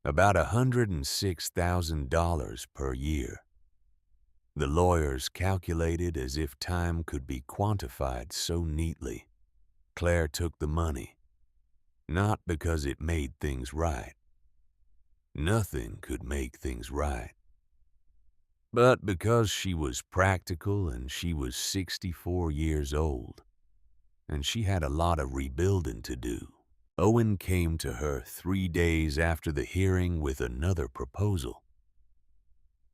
about $106,000 per year. The lawyers calculated as if time could be quantified so neatly. Claire took the money, not because it made things right. Nothing could make things right. But because she was practical and she was 64 years old, and she had a lot of rebuilding to do. Owen came to her 3 days after the hearing with another proposal.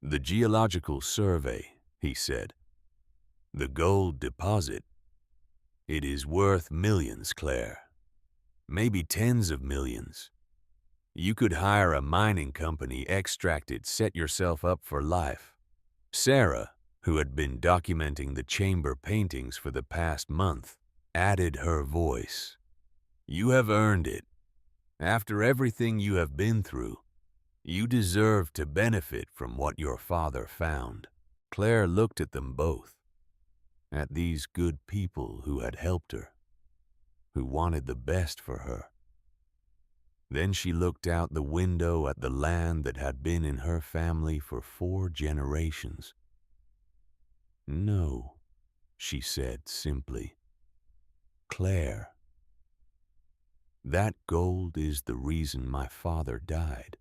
The geological survey, he said. The gold deposit. It is worth millions, Claire. Maybe tens of millions. You could hire a mining company, extract it, set yourself up for life. Sarah, who had been documenting the chamber paintings for the past month, added her voice. You have earned it. After everything you have been through, you deserve to benefit from what your father found. Claire looked at them both, at these good people who had helped her, who wanted the best for her. Then she looked out the window at the land that had been in her family for 4 generations. No, she said simply. Claire, that gold is the reason my father died.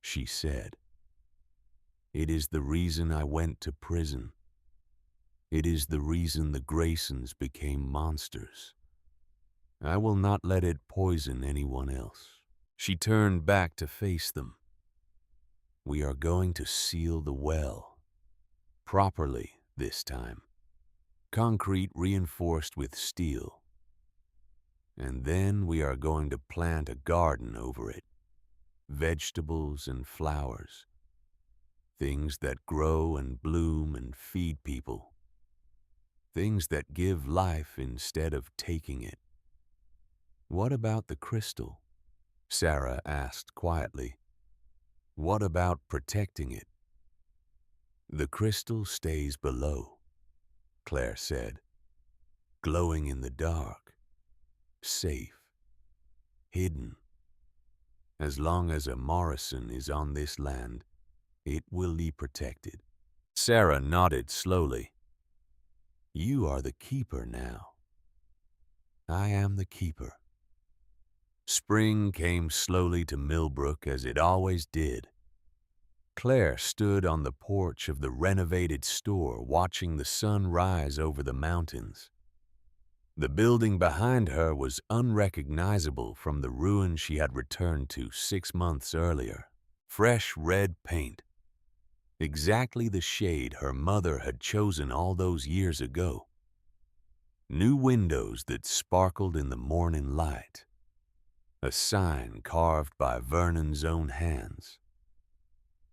She said, it is the reason I went to prison. It is the reason the Graysons became monsters. I will not let it poison anyone else. She turned back to face them. We are going to seal the well, properly this time. Concrete reinforced with steel. And then we are going to plant a garden over it. Vegetables and flowers. Things that grow and bloom and feed people. Things that give life instead of taking it. What about the crystal? Sarah asked quietly. What about protecting it? The crystal stays below, Claire said, glowing in the dark, safe, hidden. As long as a Morrison is on this land, it will be protected. Sarah nodded slowly. You are the keeper now. I am the keeper. Spring came slowly to Millbrook as it always did. Claire stood on the porch of the renovated store watching the sun rise over the mountains. The building behind her was unrecognizable from the ruin she had returned to 6 months earlier. Fresh red paint, exactly the shade her mother had chosen all those years ago. New windows that sparkled in the morning light. A sign carved by Vernon's own hands.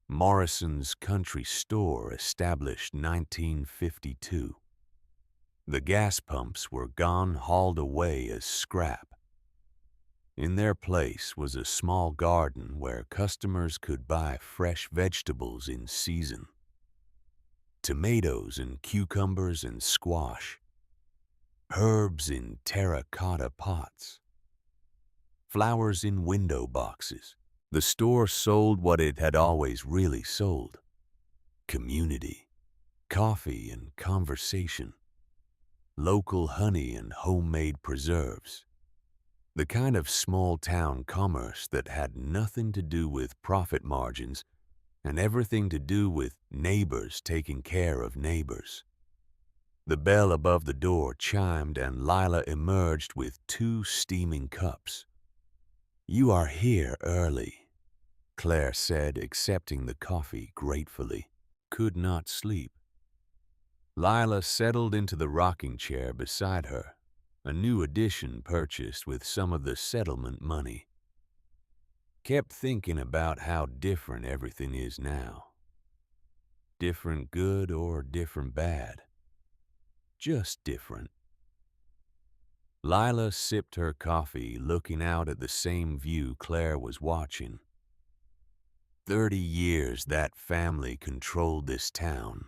Morrison's Country Store, established 1952. The gas pumps were gone, hauled away as scrap. In their place was a small garden where customers could buy fresh vegetables in season. Tomatoes and cucumbers and squash. Herbs in terracotta pots. Flowers in window boxes. The store sold what it had always really sold: community, coffee and conversation, local honey and homemade preserves. The kind of small-town commerce that had nothing to do with profit margins and everything to do with neighbors taking care of neighbors. The bell above the door chimed and Lila emerged with 2 steaming cups. "You are here early," Claire said, accepting the coffee gratefully. Could not sleep. Lila settled into the rocking chair beside her, a new addition purchased with some of the settlement money. Kept thinking about how different everything is now. Different good or different bad. Just different. Lila sipped her coffee, looking out at the same view Claire was watching. 30 years that family controlled this town.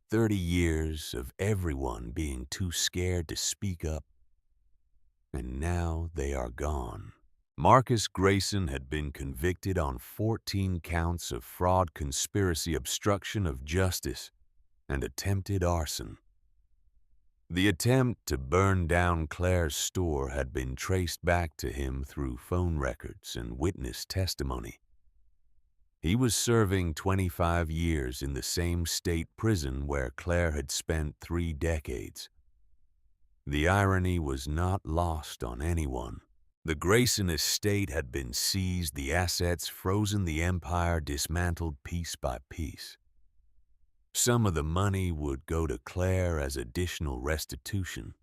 30 years of everyone being too scared to speak up. And now they are gone. Marcus Grayson had been convicted on 14 counts of fraud, conspiracy, obstruction of justice, and attempted arson. The attempt to burn down Claire's store had been traced back to him through phone records and witness testimony. He was serving 25 years in the same state prison where Claire had spent 3 decades. The irony was not lost on anyone. The Grayson estate had been seized, the assets frozen, the empire dismantled piece by piece. Some of the money would go to Claire as additional restitution.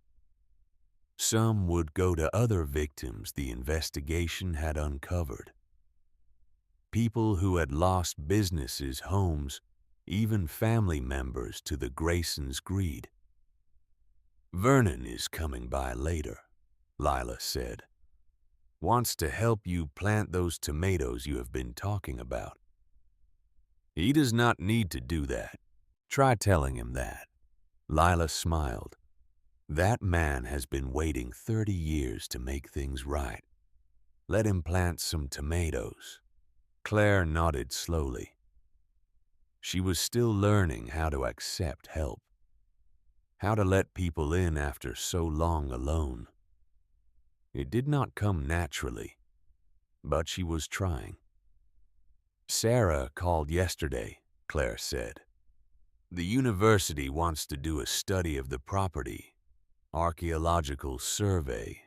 Some would go to other victims the investigation had uncovered. People who had lost businesses, homes, even family members to the Graysons' greed. "Vernon is coming by later," Lila said. "Wants to help you plant those tomatoes you have been talking about. He does not need to do that. Try telling him that." Lila smiled. "That man has been waiting 30 years to make things right. Let him plant some tomatoes." Claire nodded slowly. She was still learning how to accept help, how to let people in after so long alone. It did not come naturally, but she was trying. "Sarah called yesterday," Claire said. "The university wants to do a study of the property, archaeological survey,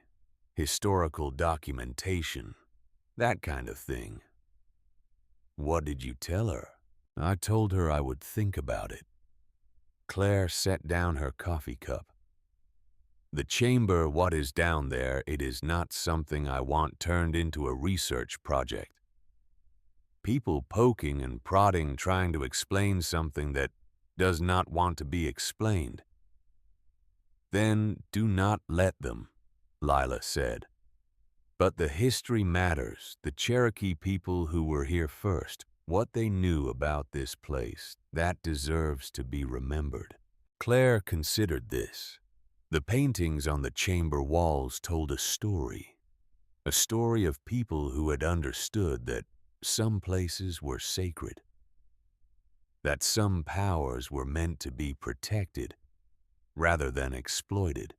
historical documentation, that kind of thing." "What did you tell her?" "I told her I would think about it." Claire set down her coffee cup. "The chamber, what is down there, it is not something I want turned into a research project. People poking and prodding, trying to explain something that does not want to be explained." "Then do not let them," Lila said. "But the history matters, the Cherokee people who were here first, what they knew about this place, that deserves to be remembered." Claire considered this. The paintings on the chamber walls told a story of people who had understood that some places were sacred, that some powers were meant to be protected rather than exploited.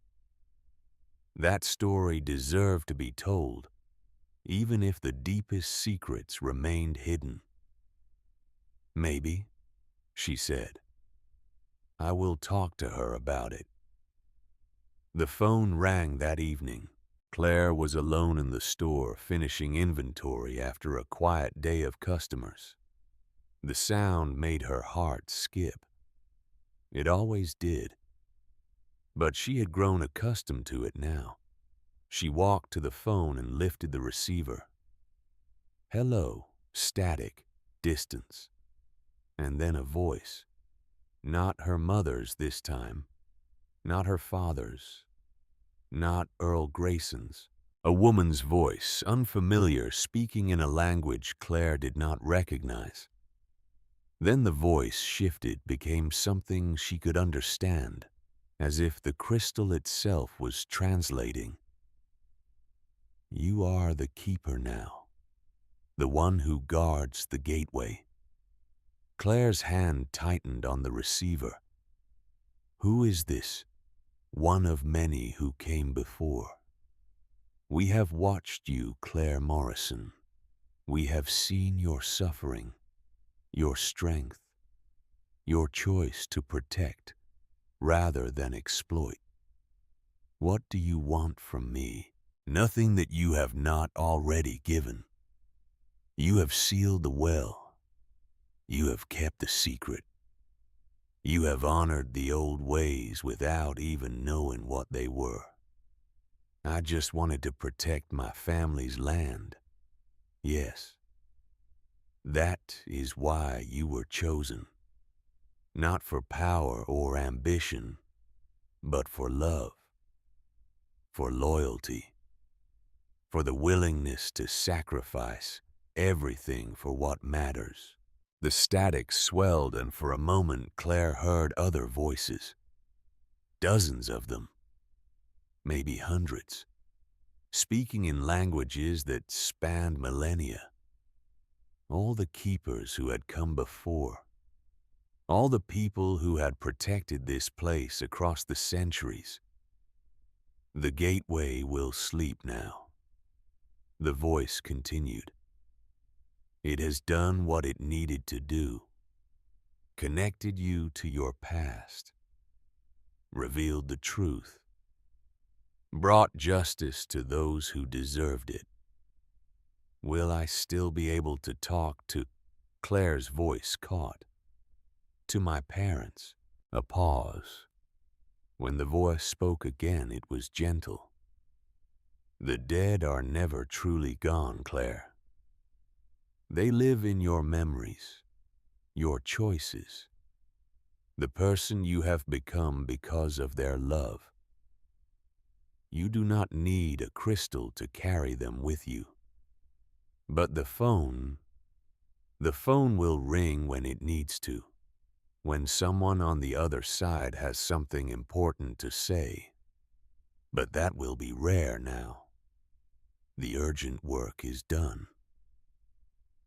That story deserved to be told, even if the deepest secrets remained hidden. "Maybe," she said. "I will talk to her about it." The phone rang that evening. Claire was alone in the store, finishing inventory after a quiet day of customers. The sound made her heart skip. It always did. But she had grown accustomed to it now. She walked to the phone and lifted the receiver. Hello, static, distance. And then a voice. Not her mother's this time. Not her father's. Not Earl Grayson's. A woman's voice, unfamiliar, speaking in a language Claire did not recognize. Then the voice shifted, became something she could understand, as if the crystal itself was translating. You are the keeper now, the one who guards the gateway. Claire's hand tightened on the receiver. Who is this? One of many who came before. We have watched you, Claire Morrison. We have seen your suffering, your strength, your choice to protect rather than exploit. What do you want from me? Nothing that you have not already given. You have sealed the well. You have kept the secret. You have honored the old ways without even knowing what they were. I just wanted to protect my family's land. Yes. That is why you were chosen. Not for power or ambition, but for love, for loyalty, for the willingness to sacrifice everything for what matters. The static swelled, and for a moment Claire heard other voices. Dozens of them, maybe hundreds, speaking in languages that spanned millennia. All the keepers who had come before, all the people who had protected this place across the centuries. The gateway will sleep now. The voice continued. It has done what it needed to do, connected you to your past, revealed the truth, brought justice to those who deserved it. Will I still be able to talk to Claire's voice caught? To my parents? A pause. When the voice spoke again, it was gentle. The dead are never truly gone, Claire. They live in your memories, your choices, the person you have become because of their love. You do not need a crystal to carry them with you. But the phone will ring when it needs to, when someone on the other side has something important to say. But that will be rare now. The urgent work is done.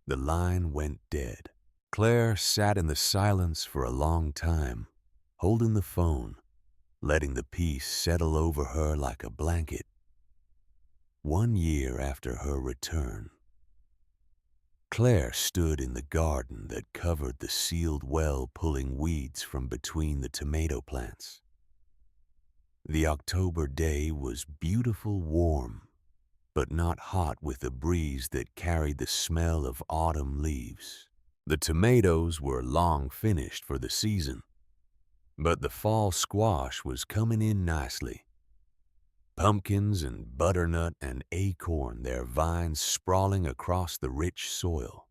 The line went dead. Claire sat in the silence for a long time, holding the phone, letting the peace settle over her like a blanket. 1 year after her return, Claire stood in the garden that covered the sealed well, pulling weeds from between the tomato plants. The October day was beautiful, warm, but not hot, with a breeze that carried the smell of autumn leaves. The tomatoes were long finished for the season, but the fall squash was coming in nicely. Pumpkins and butternut and acorn, their vines sprawling across the rich soil.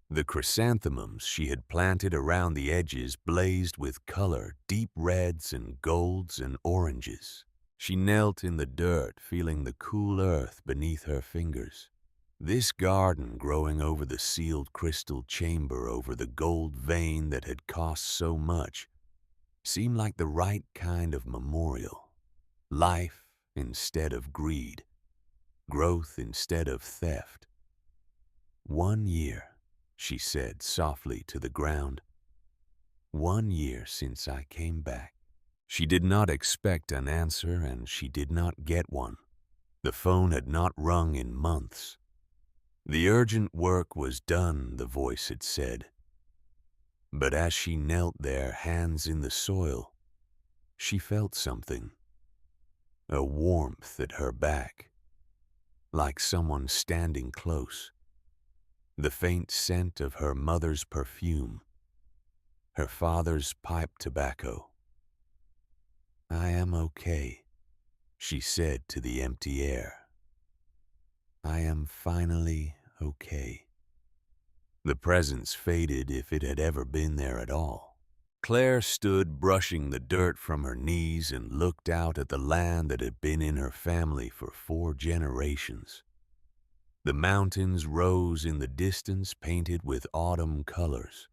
The chrysanthemums she had planted around the edges blazed with color, deep reds and golds and oranges. She knelt in the dirt, feeling the cool earth beneath her fingers. This garden growing over the sealed crystal chamber, over the gold vein that had cost so much, seemed like the right kind of memorial. Life instead of greed, growth instead of theft. 1 year, she said softly to the ground. 1 year since I came back. She did not expect an answer, and she did not get one. The phone had not rung in months. The urgent work was done, the voice had said. But as she knelt there, hands in the soil, she felt something. A warmth at her back, like someone standing close. the faint scent of her mother's perfume, her father's pipe tobacco. "I am okay," she said to the empty air. "I am finally okay." The presence faded if it had ever been there at all. Claire stood brushing the dirt from her knees and looked out at the land that had been in her family for 4 generations. The mountains rose in the distance, painted with autumn colors.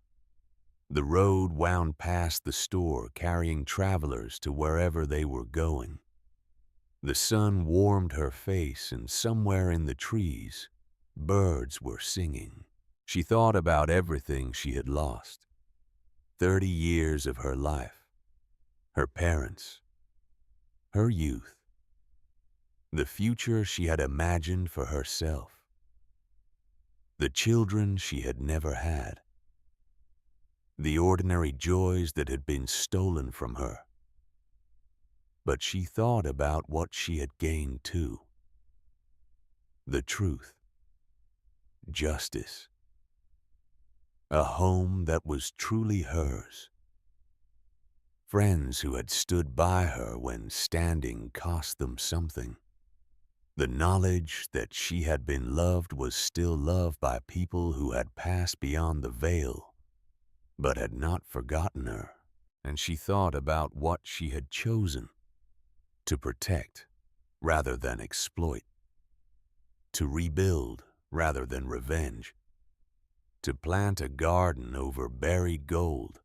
The road wound past the store, carrying travelers to wherever they were going. The sun warmed her face, and somewhere in the trees, birds were singing. She thought about everything she had lost. 30 years of her life, her parents, her youth, the future she had imagined for herself, the children she had never had, the ordinary joys that had been stolen from her. But she thought about what she had gained too. The truth, justice, a home that was truly hers, friends who had stood by her when standing cost them something, the knowledge that she had been loved was still loved by people who had passed beyond the veil but had not forgotten her. And she thought about what she had chosen: to protect rather than exploit, to rebuild rather than revenge, to plant a garden over buried gold,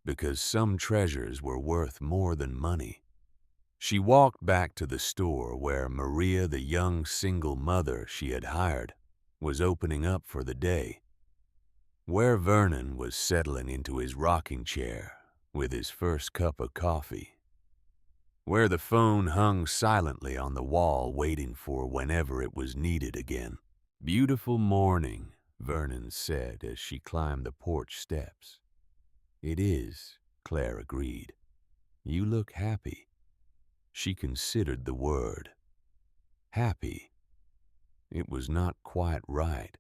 because some treasures were worth more than money. She walked back to the store where Maria, the young single mother she had hired, was opening up for the day, where Vernon was settling into his rocking chair with his first cup of coffee, where the phone hung silently on the wall waiting for whenever it was needed again. "Beautiful morning," Vernon said as she climbed the porch steps. "It is," Claire agreed. "You look happy." She considered the word. Happy. It was not quite right.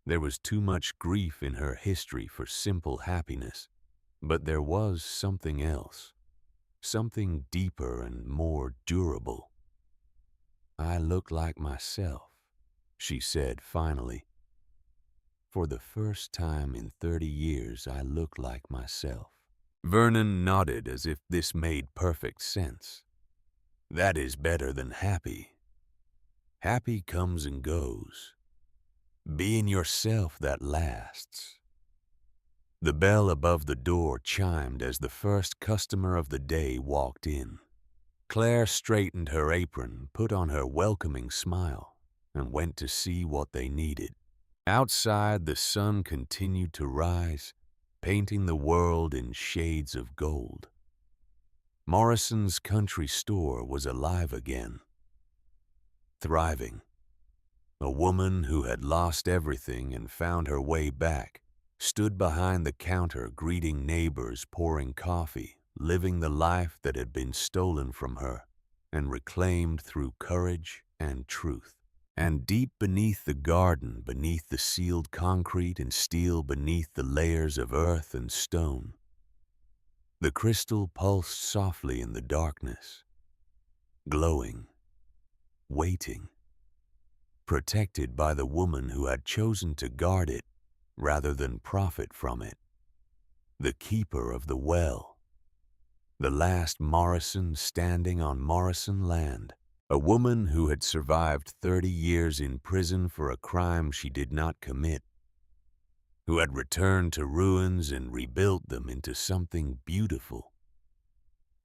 There was too much grief in her history for simple happiness. But there was something else, something deeper and more durable. "I look like myself," she said finally. "For the first time in 30 years, I look like myself." Vernon nodded as if this made perfect sense. "That is better than happy. Happy comes and goes. Being yourself that lasts." The bell above the door chimed as the first customer of the day walked in. Claire straightened her apron, put on her welcoming smile, and went to see what they needed. Outside, the sun continued to rise, painting the world in shades of gold. Morrison's country store was alive again, thriving. A woman who had lost everything and found her way back stood behind the counter greeting neighbors, pouring coffee, living the life that had been stolen from her and reclaimed through courage and truth. And deep beneath the garden, beneath the sealed concrete and steel, beneath the layers of earth and stone, the crystal pulsed softly in the darkness, glowing, waiting, protected by the woman who had chosen to guard it rather than profit from it. The keeper of the well, the last Morrison standing on Morrison land, a woman who had survived 30 years in prison for a crime she did not commit, who had returned to ruins and rebuilt them into something beautiful,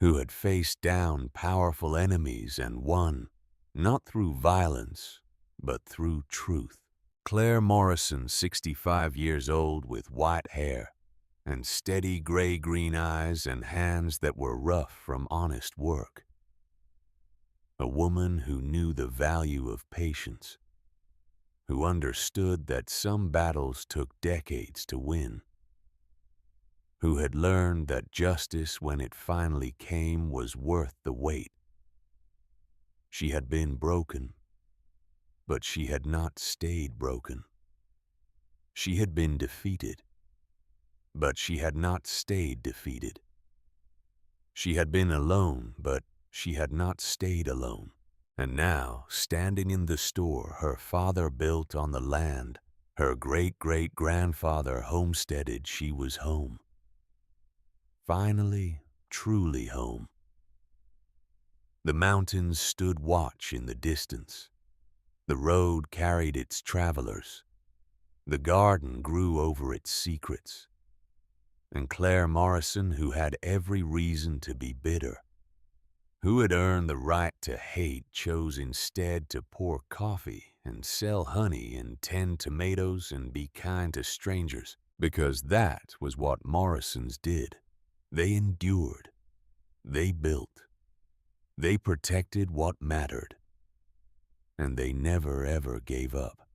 who had faced down powerful enemies and won, not through violence, but through truth. Claire Morrison, 65 years old, with white hair and steady gray-green eyes and hands that were rough from honest work. A woman who knew the value of patience, who understood that some battles took decades to win, who had learned that justice, when it finally came, was worth the wait. She had been broken, but she had not stayed broken. She had been defeated, but she had not stayed defeated. She had been alone, but she had not stayed alone. And now, standing in the store her father built on the land her great-great-grandfather homesteaded, she was home. Finally, truly home. The mountains stood watch in the distance. The road carried its travelers. The garden grew over its secrets. And Claire Morrison, who had every reason to be bitter, who had earned the right to hate, chose instead to pour coffee and sell honey and tend tomatoes and be kind to strangers, because that was what Morrisons did. They endured. They built. They protected what mattered. And they never ever gave up.